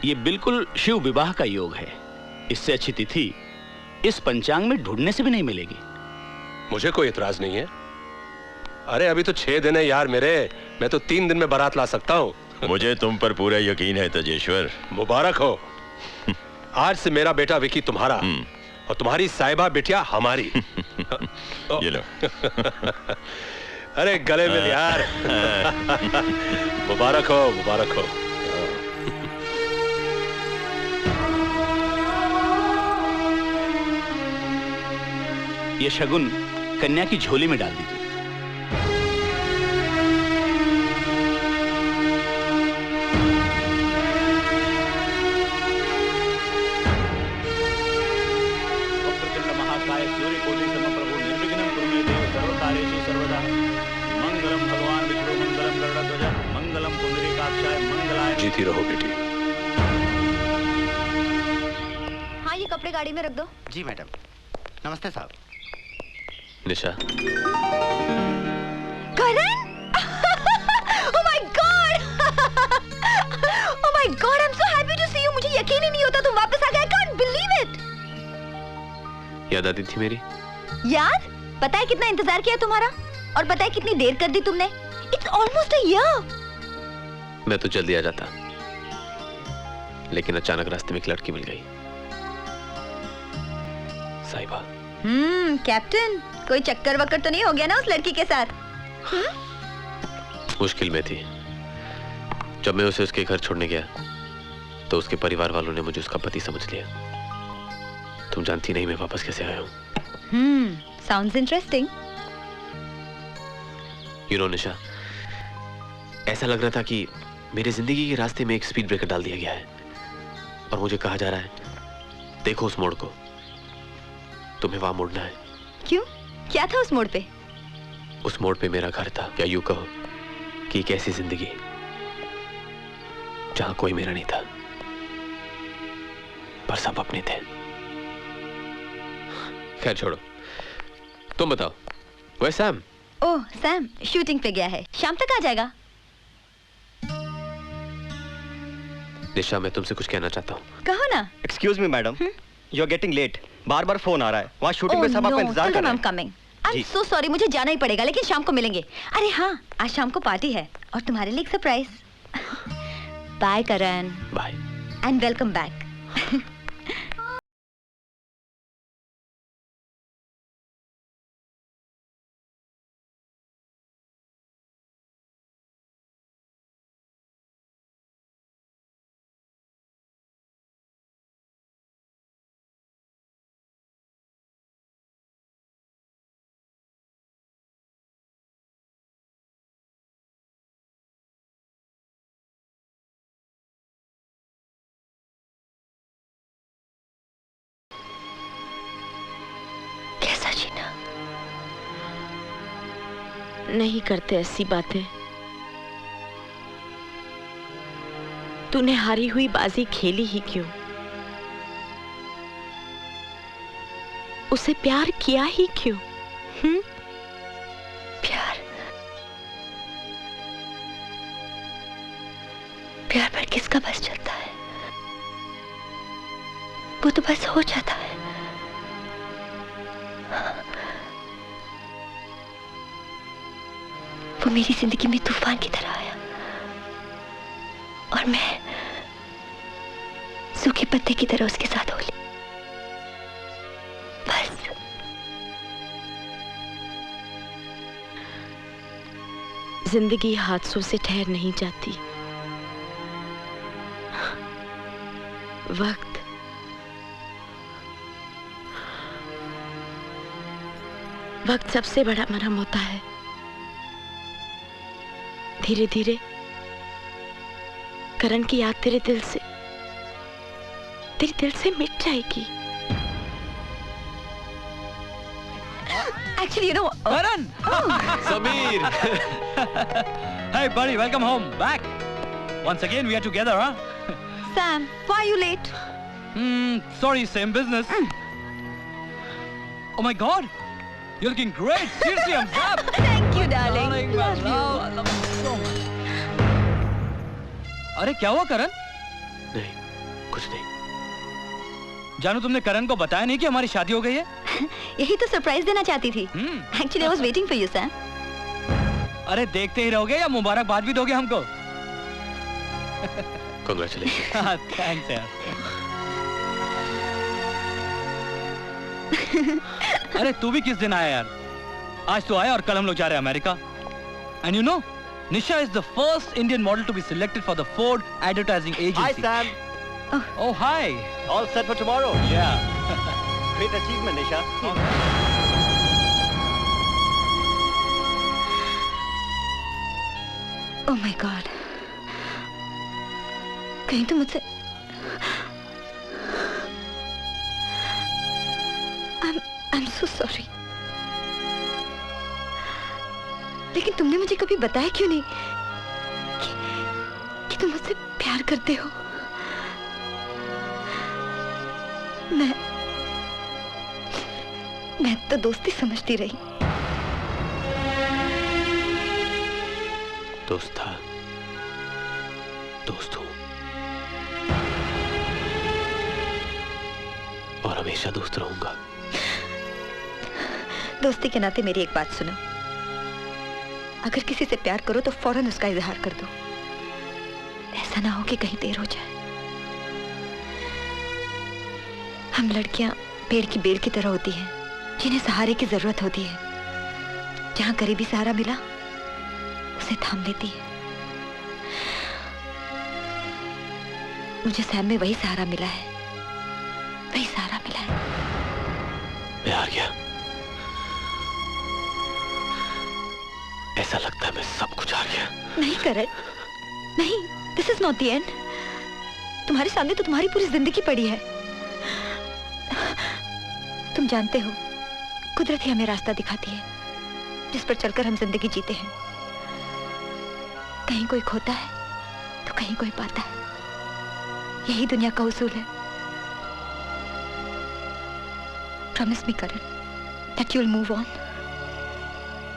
ये बिल्कुल शिव विवाह का योग है, इससे अच्छी तिथि इस पंचांग में ढूंढने से भी नहीं मिलेगी। मुझे कोई इतराज नहीं है। अरे अभी तो 6 दिन है यार मेरे, मैं तो 3 दिन में बारात ला सकता हूँ। मुझे तुम पर पूरा यकीन है तेजेश्वर। मुबारक हो। आज से मेरा बेटा विकी तुम्हारा और तुम्हारी साहिबा बिटिया हमारी। ये लो। अरे गले मिल यार। मुबारक हो मुबारक हो। ये शगुन कन्या की झोली में डाल दीजिए। वक्रतुंड महाकाय सूर्यकोटि समप्रभु निर्विघ्नं कुरु मे देव सर्वकार्येषु सर्वदा। मंगलम भगवान विष्णु मंगलम गरुड़ध्वज मंगलम पुंडरीकाक्षाय मंगलाय। जीती रहो बेटी। हाँ, ये कपड़े गाड़ी में रख दो। जी मैडम। नमस्ते साहब। निशा। करण! Oh my God! Oh my God! I'm so happy to see you. मुझे यकीन ही नहीं होता तुम वापस आ गए। I can't believe it. याद आती थी मेरी? याद? पता है कितना इंतजार किया तुम्हारा? और पता है कितनी देर कर दी तुमने? It's almost a year. मैं तो जल्दी आ जाता, लेकिन अचानक रास्ते में एक लड़की मिल गई, साहिबा। कैप्टन, कोई चक्कर वक्कर तो नहीं हो गया ना उस लड़की के साथ? मुश्किल में थी। जब मैं उसे उसके घर छोड़ने गया तो उसके परिवार वालों ने मुझे उसका पति समझ लिया। तुम जानती नहीं मैं वापस कैसे आया हूँ। Sounds interesting. You know निशा, ऐसा लग रहा था कि मेरी जिंदगी के रास्ते में एक स्पीड ब्रेकर डाल दिया गया है और मुझे कहा जा रहा है देखो उस मोड़ को, तुम्हें वहां मुड़ना है। क्यों? क्या था उस मोड़ पे? उस मोड़ पे मेरा घर था, या यूं कहो कि एक ऐसी जिंदगी जहां कोई मेरा नहीं था, पर सब अपने थे। खैर छोड़ो, तुम बताओ, वो सैम? ओह सैम शूटिंग पे गया है, शाम तक आ जाएगा। निशा, मैं तुमसे कुछ कहना चाहता हूँ। कहो ना। Excuse me madam, you are getting late. बार बार फोन आ रहा है, वहाँ शूटिंग में सब आपका इंतजार कर रहे हैं। आई एम सो सॉरी, मुझे जाना ही पड़ेगा, लेकिन शाम को मिलेंगे। अरे हाँ, आज शाम को पार्टी है और तुम्हारे लिए एक surprise. Bye Karan. Bye and welcome back. नहीं करते ऐसी बातें। तूने हारी हुई बाजी खेली ही क्यों? उसे प्यार किया ही क्यों? प्यार पर किसका बस चलता है? वो तो बस हो जाता है। वो मेरी जिंदगी में तूफान की तरह आया और मैं सूखे पत्ते की तरह उसके साथ होली। बस जिंदगी हादसों से ठहर नहीं जाती। वक्त सबसे बड़ा मरहम होता है। धीरे धीरे करण की याद तेरे दिल से मिट जाएगी। Actually, you know, Karan! Sameer! Hey buddy, welcome home, back. Once again we are together, huh? Sam, why are you late? Sorry, same business. Oh my God, you're looking great. Seriously, I'm zapped. Thank you, darling. Love you. I love you so much. अरे क्या हुआ करण? नहीं, कुछ नहीं। जानू, तुमने करण को बताया नहीं कि हमारी शादी हो गई है? यही तो सरप्राइज देना चाहती थी। Actually, I was waiting for you, Sam. अरे देखते ही रहोगे या मुबारकबाद भी दोगे हमको? Congratulations. Thanks यार। अरे तू भी किस दिन आया यार? आज तो आया और कल हम लोग जा रहे हैं America. And you know, Nisha is the first Indian model to be selected for the Ford Advertising Agency. Hi Sam. Oh hi. All set for tomorrow. Yeah. Great achievement, Nisha. Oh my God. कहीं तो मुझसे I'm so sorry. लेकिन तुमने मुझे कभी बताया क्यों नहीं कि तुम मुझसे प्यार करते हो? मैं तो दोस्ती समझती रही। दोस्त था, दोस्त हूं और हमेशा दोस्त रहूंगा। दोस्ती के नाते मेरी एक बात सुनो, अगर किसी से प्यार करो तो फौरन उसका इजहार कर दो। ऐसा ना हो कि कहीं देर हो जाए। हम लड़कियां पेड़ की बेल की तरह होती हैं, जिन्हें सहारे की जरूरत होती है। जहां करीबी सहारा मिला उसे थाम लेती है। मुझे सैम में वही सहारा मिला है, वही सहारा मिला है। मैं हार गया। ऐसा लगता है मैं सब कुछ हार गया। नहीं करण, नहीं, this is not the end. तुम्हारे सामने तो तुम्हारी पूरी जिंदगी पड़ी है। तुम जानते हो, कुदरत ही हमें रास्ता दिखाती है। जिस पर चलकर हम जिंदगी जीते हैं। कहीं कोई खोता है तो कहीं कोई पाता है, यही दुनिया का उसूल है। Promise me Karan that you'll move on.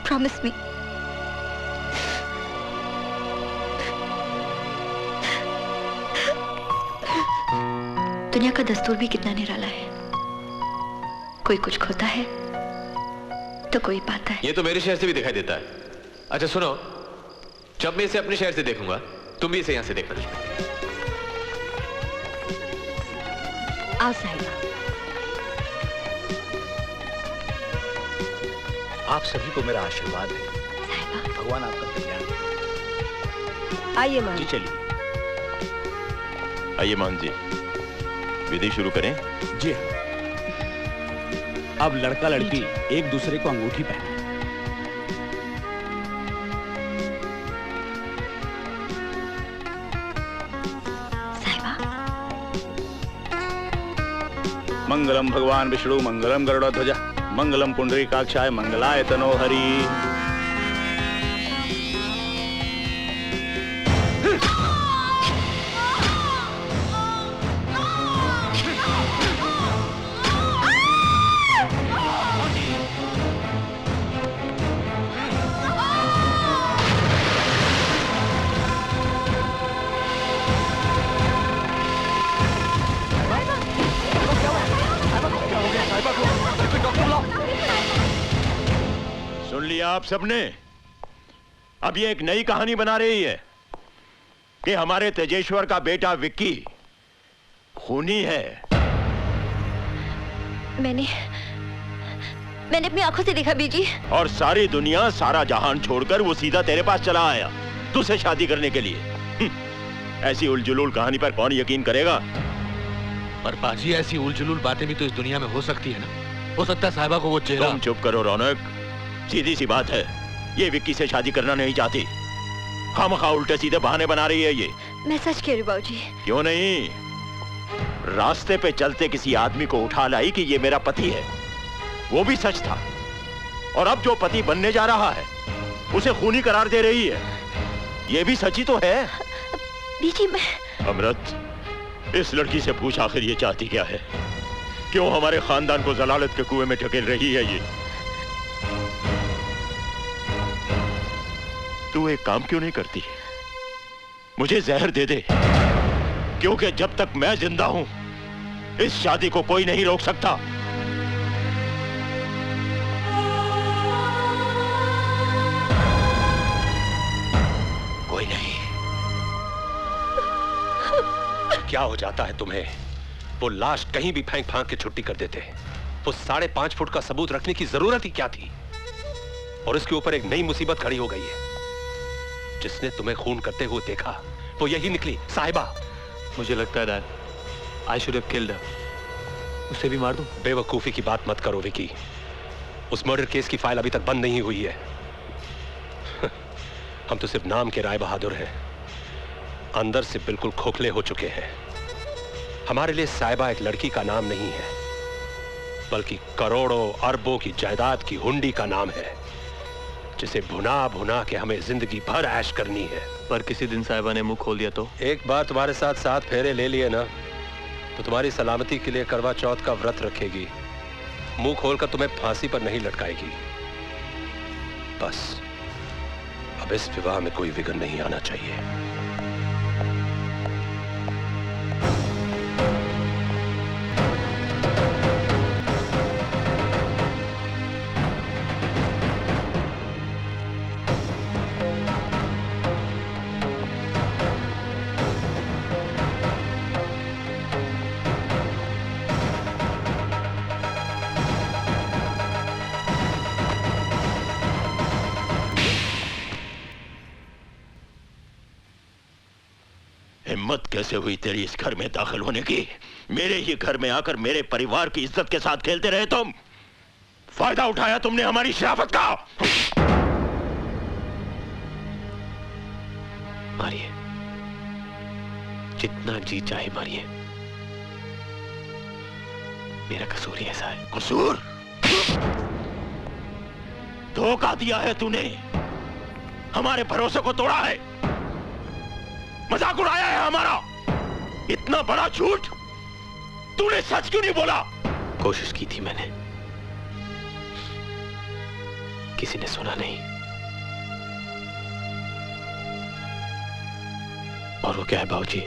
Promise me. दुनिया का दस्तूर भी कितना निराला है, कोई कुछ खोता है तो कोई पाता है। ये तो मेरे शहर से भी दिखाई देता है। अच्छा सुनो, जब मैं इसे अपने शहर से देखूंगा तुम भी इसे यहां से देखना। आओ साहिबा। आप सभी को मेरा आशीर्वाद है। भगवान आपका कल्याण। आइए मान जी चलिए। आइए मान जी, विधि शुरू करें। जी हाँ। अब लड़का लड़की एक दूसरे को अंगूठी पहने। मंगलम भगवान विष्णु मंगलम गरुड़ध्वज मंगलम पुंडरीकाक्षाय मंगलाय तनो हरि। सुन लिया आप सबने? अब ये एक नई कहानी बना रही है कि हमारे तेजेश्वर का बेटा विक्की खूनी है। मैंने अपनी आंखों से देखा बीजी। और सारी दुनिया, सारा जहान छोड़कर वो सीधा तेरे पास चला आया तुझसे शादी करने के लिए। ऐसी उलझुलूल कहानी पर कौन यकीन करेगा? पर पाजी, ऐसी उलझुलूल बातें भी तो इस दुनिया में हो सकती है ना। हो सकता है साहिबा को वो चेहरा। तुम चुप करो रौनक, सीधी सी बात है, ये विक्की से शादी करना नहीं चाहती। खामखा उल्टे सीधे बहाने बना रही है ये। मैं सच कह रही हूँ बाबूजी। क्यों नहीं? रास्ते पे चलते किसी आदमी को उठा लाई कि ये मेरा पति है, वो भी सच था। और अब जो पति बनने जा रहा है उसे खूनी करार दे रही है, ये भी सच ही तो है। बीजी मैं। अमृत, इस लड़की से पूछ आखिर ये चाहती क्या है? क्यों हमारे खानदान को जलालत के कुएं में ढकेल रही है ये? तू एक काम क्यों नहीं करती? मुझे जहर दे दे, क्योंकि जब तक मैं जिंदा हूं इस शादी को कोई नहीं रोक सकता। कोई नहीं। क्या हो जाता है तुम्हें? वो लाश कहीं भी फेंक फांक के छुट्टी कर देते। वो 5.5 फुट का सबूत रखने की जरूरत ही क्या थी? और इसके ऊपर एक नई मुसीबत खड़ी हो गई है। जिसने तुम्हें खून करते हुए देखा वो यही निकली, साहिबा। मुझे लगता है dad, I should have killed her. उसे भी मार दूं? बेवकूफी की बात मत करो विकी। उस मर्डर केस की फाइल अभी तक बंद नहीं हुई है। हम तो सिर्फ नाम के राय बहादुर हैं, अंदर से बिल्कुल खोखले हो चुके हैं। हमारे लिए साहिबा एक लड़की का नाम नहीं है, बल्कि करोड़ों अरबों की जायदाद की हुंडी का नाम है, जिसे भुना भुना के हमें जिंदगी भर ऐश करनी है। पर किसी दिन साहिबा ने मुंह खोल दिया तो? एक बार तुम्हारे साथ 7 फेरे ले लिए ना, तो तुम्हारी सलामती के लिए करवा चौथ का व्रत रखेगी। मुंह खोलकर तुम्हें फांसी पर नहीं लटकाएगी। बस अब इस विवाह में कोई विघ्न नहीं आना चाहिए। हिम्मत कैसे हुई तेरी इस घर में दाखिल होने की? मेरे ही घर में आकर मेरे परिवार की इज्जत के साथ खेलते रहे तुम। फायदा उठाया तुमने हमारी शराफत का। मारिए, जितना जी चाहे मारिए, मेरा कसूर ही ऐसा है। कसूर? धोखा दिया है तूने, हमारे भरोसे को तोड़ा है, मजाक उड़ाया है हमारा। इतना बड़ा झूठ तूने सच क्यों नहीं बोला? कोशिश की थी मैंने, किसी ने सुना नहीं। और वो क्या है बाबूजी,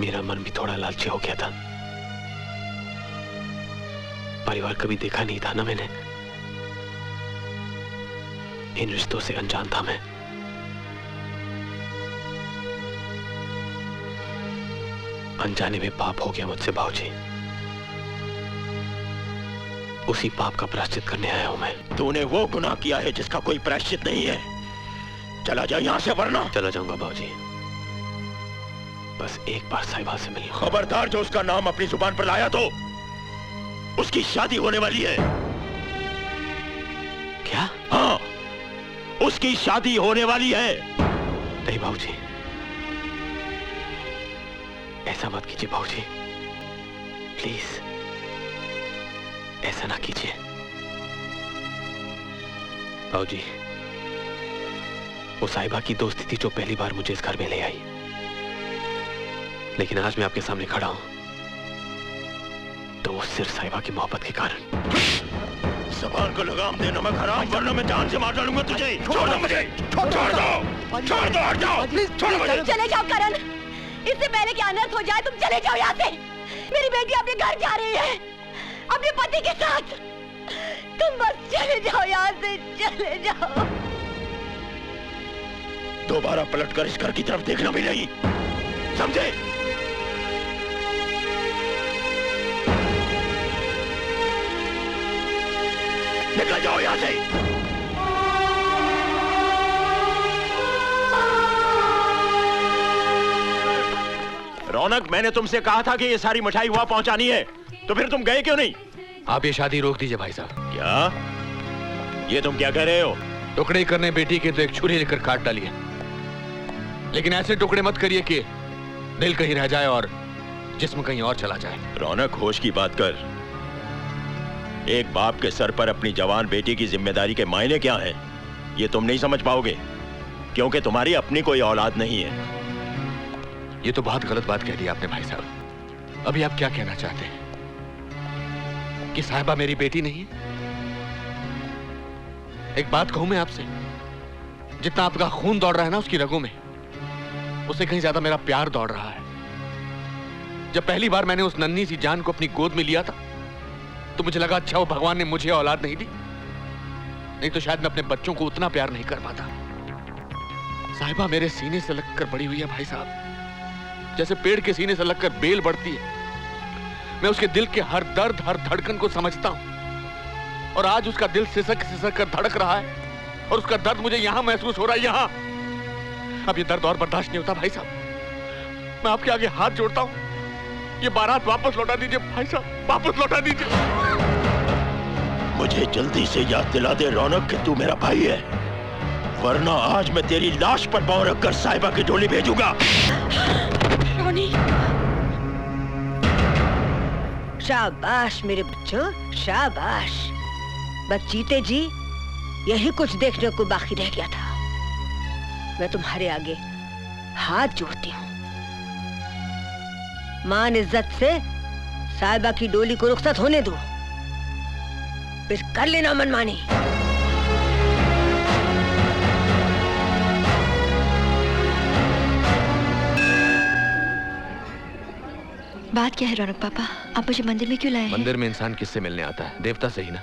मेरा मन भी थोड़ा लालची हो गया था। परिवार कभी देखा नहीं था ना मैंने, इन रिश्तों से अनजान था मैं। अनजाने में पाप हो गया मुझसे बाबूजी, उसी पाप का प्रायश्चित करने आया हूं मैं। तूने वो गुनाह किया है जिसका कोई प्रायश्चित नहीं है। चला जा यहां से वरना। चला जाऊंगा बाबूजी, बस एक बार साहिबा से मिलना। खबरदार जो उसका नाम अपनी जुबान पर लाया तो उसकी शादी होने वाली है। क्या? हाँ, उसकी शादी होने वाली है। नहीं बाबूजी, ऐसा मत कीजिए बाबूजी, प्लीज ऐसा ना कीजिए। बाबूजी, वो साहिबा की दोस्ती थी जो पहली बार मुझे इस घर में ले आई, लेकिन आज मैं आपके सामने खड़ा हूं तो वो सिर्फ साहिबा की मोहब्बत के कारण। ज़बान को लगाम दे नमक हराम, वरना मैं जान से मार डालूंगा तुझे। छोड़ दो मुझे, छोड़ दो, छोड़ दो, हट जाओ, छोड़ मुझे। चले जाओ करण, इससे पहले कि अनर्थ हो जाए तुम चले जाओ यहाँ से। मेरी बेटी अपने घर जा रही है अपने पति के साथ। तुम बस चले जाओ यहाँ से, चले जाओ। दोबारा पलटकर इस घर की तरफ देखना भी नहीं, समझे? निकल जाओ यहाँ से। रौनक, मैंने तुमसे कहा था कि ये सारी मिठाई वहां पहुंचानी है, तो फिर तुम गए क्यों नहीं? आप ये शादी रोक दीजिए भाई साहब। क्या? ये तुम क्या कह रहे हो? टुकड़े करने बेटी के तो एक छुरी लेकर काट डालिए, लेकिन ऐसे टुकड़े मत करिए कि दिल कहीं रह जाए और जिस्म कहीं और चला जाए। रौनक, होश की बात कर। एक बाप के सर पर अपनी जवान बेटी की जिम्मेदारी के मायने क्या हैं, ये तुम नहीं समझ पाओगे, क्योंकि तुम्हारी अपनी कोई औलाद नहीं है। ये तो बहुत गलत बात कह दी आपने भाई साहब। अभी आप क्या कहना चाहते हैं कि साहिबा मेरी बेटी नहीं है? एक बात कहूं मैं आपसे, जितना आपका खून दौड़ रहा है ना उसकी रगों में, उससे कहीं ज्यादा मेरा प्यार दौड़ रहा है। जब पहली बार मैंने उस नन्ही सी जान को अपनी गोद में लिया था तो मुझे लगा अच्छा वो भगवान ने मुझे औलाद नहीं दी, नहीं तो शायद मैं अपने बच्चों को उतना प्यार नहीं कर पाता। साहिबा मेरे सीने से लगकर बड़ी हुई है भाई साहब, जैसे पेड़ के सीने से लगकर बेल बढ़ती है। मैं उसके दिल के हर दर्द, हर धड़कन को समझता हूं, और आज उसका दिल सिसक सिसक कर धड़क रहा है और उसका दर्द मुझे यहां महसूस हो रहा है, यहां। अब ये दर्द और बर्दाश्त नहीं होता भाई साहब, मैं आपके आगे हाथ जोड़ता हूं, ये बारात वापस लौटा दीजिए भाई साहब, वापस लौटा दीजिए। मुझे जल्दी से याद दिला दे रौनक कि तू मेरा भाई है, वरना आज मैं तेरी लाश पर पांव रखकर साहिबा की डोली भेजूंगा। शाबाश मेरे बच्चों, शाबाश। बस जीते जी यही कुछ देखने को बाकी रह गया था। मैं तुम्हारे आगे हाथ जोड़ती हूँ, मान इज्जत से साहिबा की डोली को रुखसत होने दो, फिर कर लेना मनमानी। बात क्या है रौनक पापा, आप मुझे मंदिर में क्यों लाए हैं? मंदिर में इंसान किससे मिलने आता है? देवता से ही ना।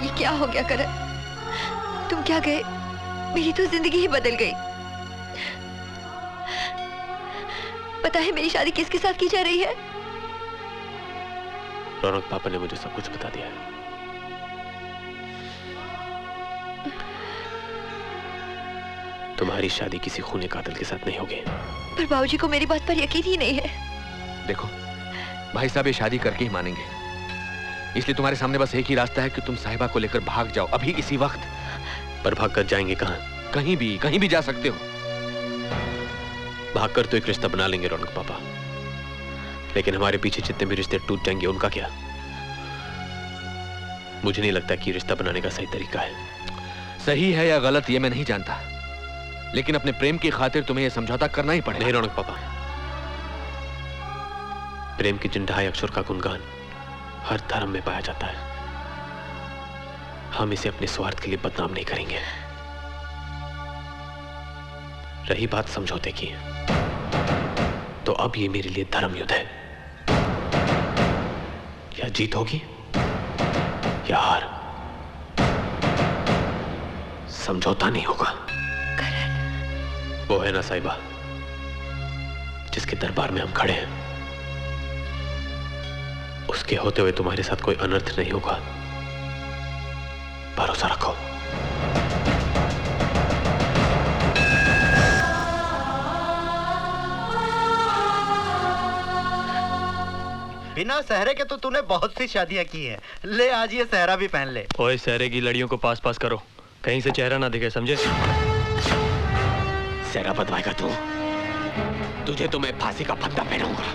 ये क्या हो गया करण? तुम क्या गए? मेरी तो जिंदगी ही बदल गई। पता है मेरी शादी किसके साथ की जा रही है? रौनक पापा ने मुझे सब कुछ बता दिया है। तुम्हारी शादी किसी खूनी कातिल के साथ नहीं होगी। पर बाबूजी को मेरी बात पर यकीन ही नहीं है। देखो भाई साहब ये शादी करके ही मानेंगे, इसलिए तुम्हारे सामने बस एक ही रास्ता है कि तुम साहिबा को लेकर भाग जाओ अभी इसी वक्त। पर भाग कर जाएंगे कहाँ? कहीं भी जा सकते हो। भागकर तो एक रिश्ता बना लेंगे रौनक पापा, लेकिन हमारे पीछे जितने भी रिश्ते टूट जाएंगे उनका क्या? मुझे नहीं लगता कि रिश्ता बनाने का सही तरीका है। सही है या गलत ये मैं नहीं जानता, लेकिन अपने प्रेम की खातिर तुम्हें यह समझौता करना ही पड़ेगा। नहीं रौनक पापा, प्रेम की जिन ढाई अक्षर का गुणगान हर धर्म में पाया जाता है, हम इसे अपने स्वार्थ के लिए बदनाम नहीं करेंगे। रही बात समझौते की, तो अब ये मेरे लिए धर्म युद्ध है। या जीत होगी या हार, समझौता नहीं होगा। वो है ना साहिबा जिसके दरबार में हम खड़े हैं, उसके होते हुए तुम्हारे साथ कोई अनर्थ नहीं होगा, भरोसा रखो। बिना सहरे के तो तूने बहुत सी शादियां की हैं। ले आज ये सहरा भी पहन ले। ओए सहरे की लड़ियों को पास पास करो, कहीं से चेहरा ना दिखे, समझे? सहरा बदवाएगा तू? तुझे तो मैं फांसी का फंदा पहनाऊंगा।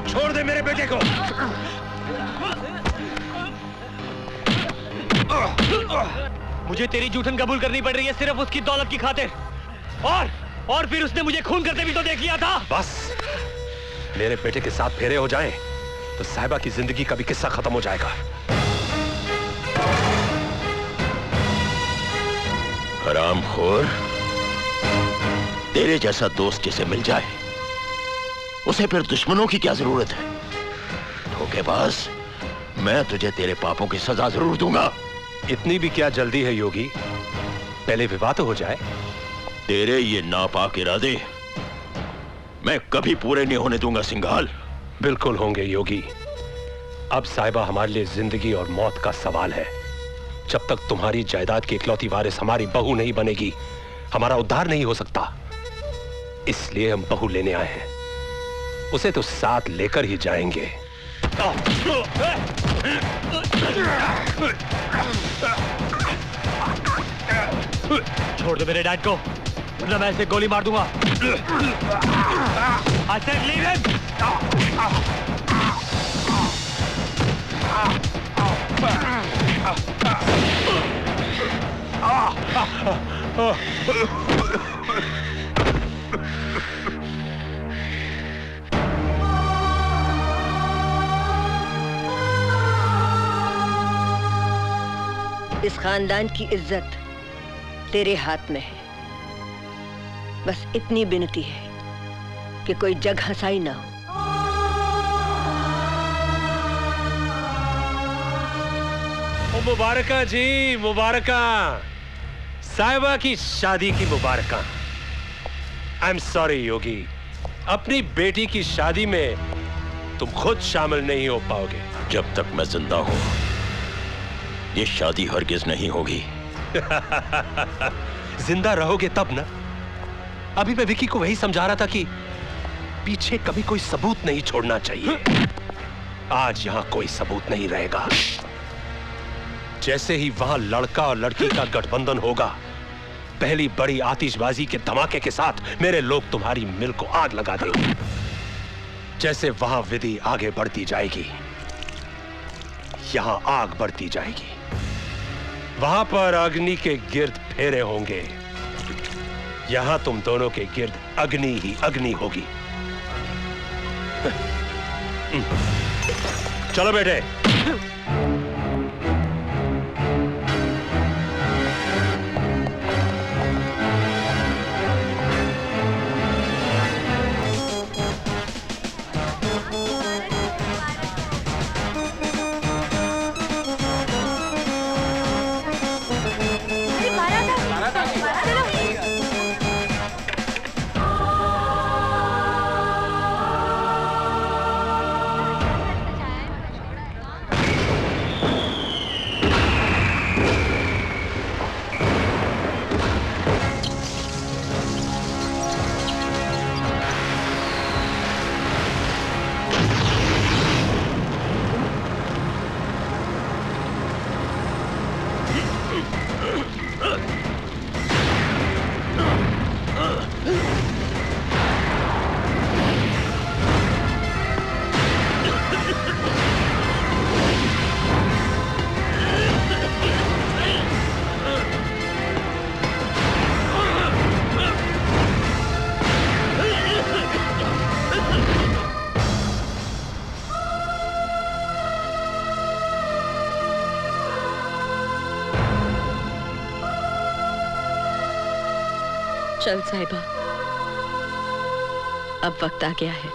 छोड़ दे मेरे बेटे को। मुझे तेरी जूठन कबूल करनी पड़ रही है सिर्फ उसकी दौलत की खातिर, और फिर उसने मुझे खून करते भी तो देख लिया था। बस मेरे बेटे के साथ फेरे हो जाएं, तो साहिबा की जिंदगी का भी किस्सा खत्म हो जाएगा। हरामखोर, तेरे जैसा दोस्त जिसे मिल जाए उसे फिर दुश्मनों की क्या जरूरत है? धोखेबाज, मैं तुझे तेरे पापों की सजा जरूर दूंगा। इतनी भी क्या जल्दी है योगी? पहले विवाह तो हो जाए। तेरे ये नापाक इरादे मैं कभी पूरे नहीं होने दूंगा सिंघाल। बिल्कुल होंगे योगी। अब साहिबा हमारे लिए जिंदगी और मौत का सवाल है। जब तक तुम्हारी जायदाद की इकलौती वारिस हमारी बहू नहीं बनेगी, हमारा उद्धार नहीं हो सकता। इसलिए हम बहू लेने आए हैं, उसे तो साथ लेकर ही जाएंगे। छोड़ दो मेरे डैड को, वरना मैं इसे गोली मार दूंगा। I said leave him. इस खानदान की इज्जत तेरे हाथ में है। बस इतनी विनती है कि कोई जग हंसाई ना हो। मुबारका जी, मुबारका। साहिबा की शादी की मुबारका। आई एम सॉरी योगी, अपनी बेटी की शादी में तुम खुद शामिल नहीं हो पाओगे। जब तक मैं जिंदा हूं ये शादी हरगिज नहीं होगी। जिंदा रहोगे तब ना। अभी मैं विकी को वही समझा रहा था कि पीछे कभी कोई सबूत नहीं छोड़ना चाहिए। आज यहां कोई सबूत नहीं रहेगा। जैसे ही वहां लड़का और लड़की का गठबंधन होगा, पहली बड़ी आतिशबाजी के धमाके के साथ मेरे लोग तुम्हारी मिल को आग लगा देंगे। जैसे वहां विधि आगे बढ़ती जाएगी, यहां आग बढ़ती जाएगी। वहां पर अग्नि के गिर्द फेरे होंगे, यहां तुम दोनों के गिर्द अग्नि ही अग्नि होगी। चलो बेटे। चल साहिबा, अब वक्त आ गया है।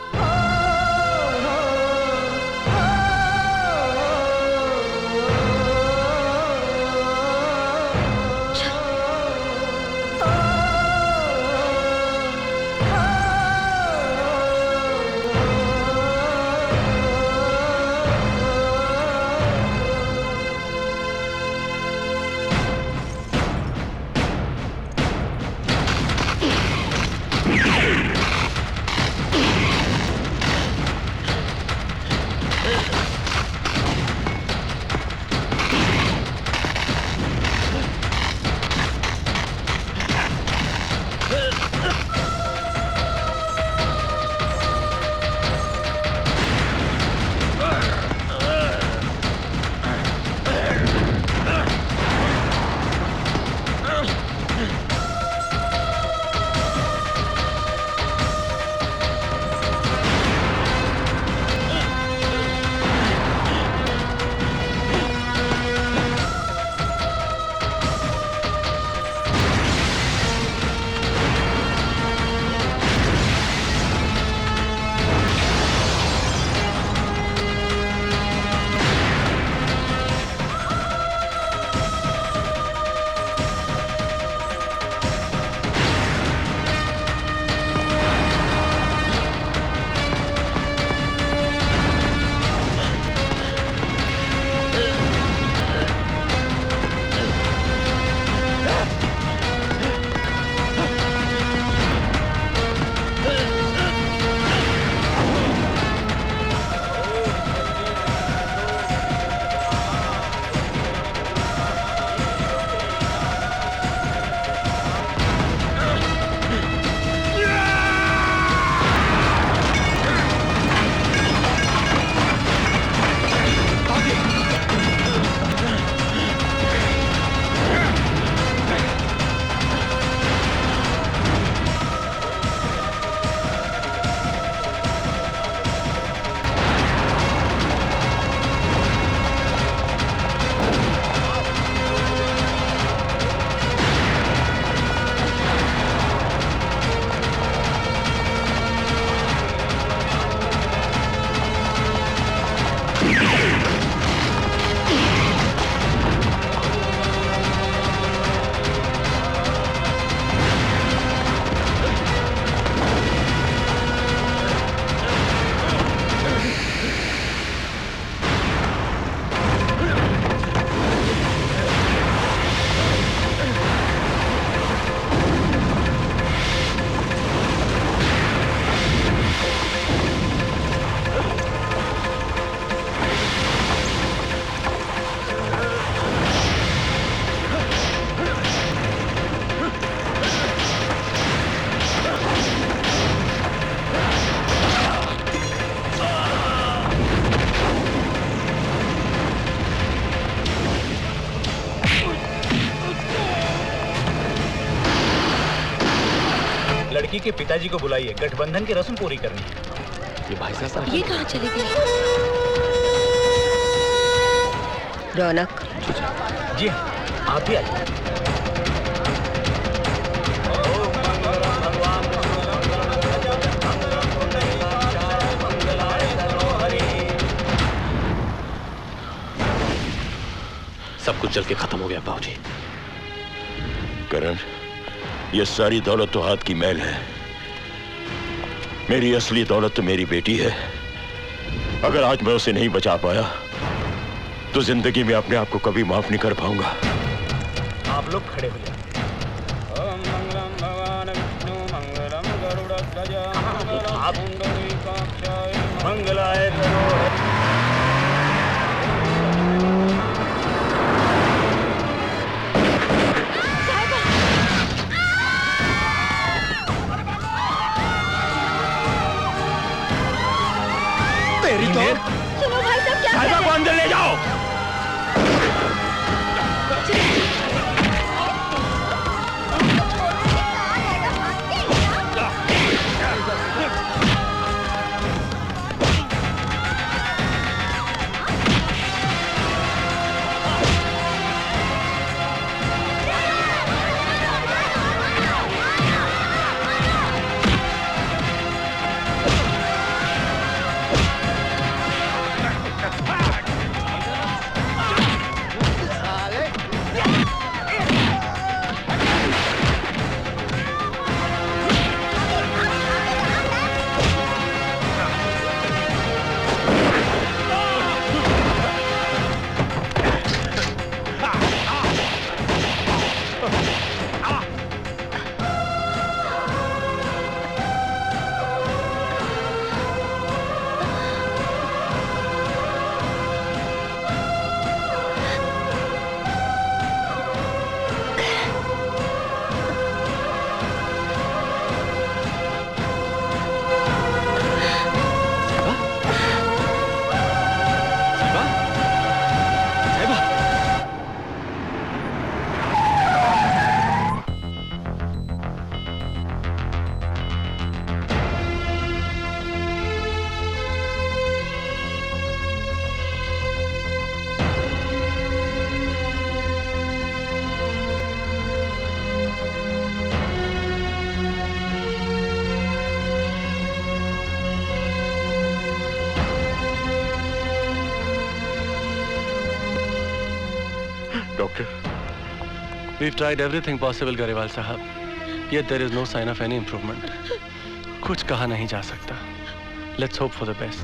लड़की के पिताजी को बुलाइए, गठबंधन की रस्म पूरी करनी है। ये भाई साहब ये कहाँ चली गई? रौनक जी आप ही आइए। सब कुछ जल के खत्म हो गया बाबूजी। करण, ये सारी दौलत तो हाथ की मैल है। मेरी असली दौलत तो मेरी बेटी है। अगर आज मैं उसे नहीं बचा पाया तो जिंदगी में अपने आप को कभी माफ नहीं कर पाऊंगा। आप लोग खड़े हो जाए। ओम मंगलम भगवान विष्णु मंगलम गरुड़ध्वज मंगलाय करो। तेरी तो सुनो भाई साहब, क्या साहिबा को अंदर ले जाओ। Doctor We've tried everything possible, Grewal साहब. Yet there is no sign of any improvement. कुछ कहा नहीं जा सकता. Let's hope for the best.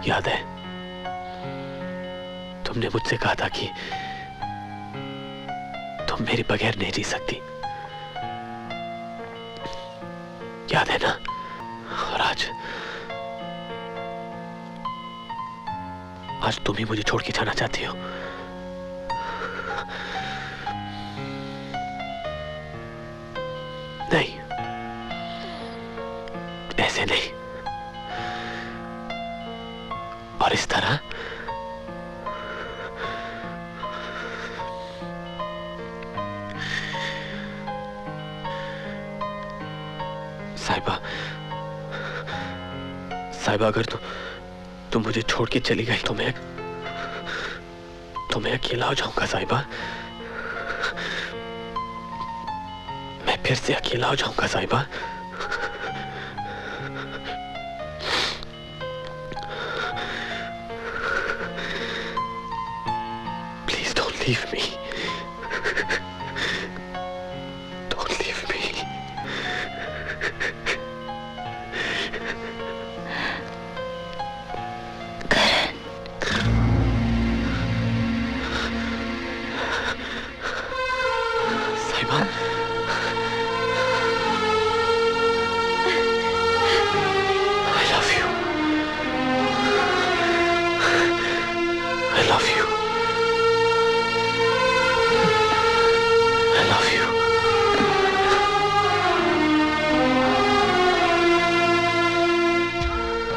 याद है तुमने मुझसे कहा था कि तुम मेरे बगैर नहीं जी सकती. याद है ना? और आज तुम ही मुझे छोड़ के जाना चाहती हो. नहीं, ऐसे नहीं. और इस तरह साहिबा अगर तुम मुझे छोड़ के चली गई तो मैं अकेला हो जाऊंगा साहिबा. मैं फिर से अकेला हो जाऊंगा साहिबा. Please don't leave me.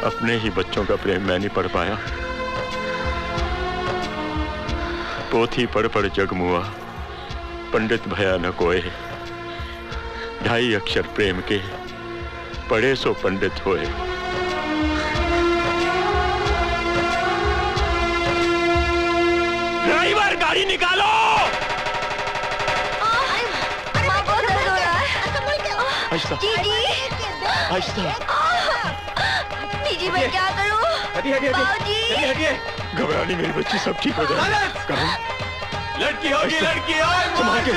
अपने ही बच्चों का प्रेम मैं नहीं पढ़ पाया. पोथी पढ़ पढ़ जग मुआ, पंडित भया न कोय. 2.5 अक्षर प्रेम के पढ़े सो पंडित होए. ड्राइवर गाड़ी निकालो. जी मैं क्या करूं? हटिए. घबरानी मेरी बच्ची, सब ठीक हो जाएगा. लड़की होगी, लड़की. संभाल के.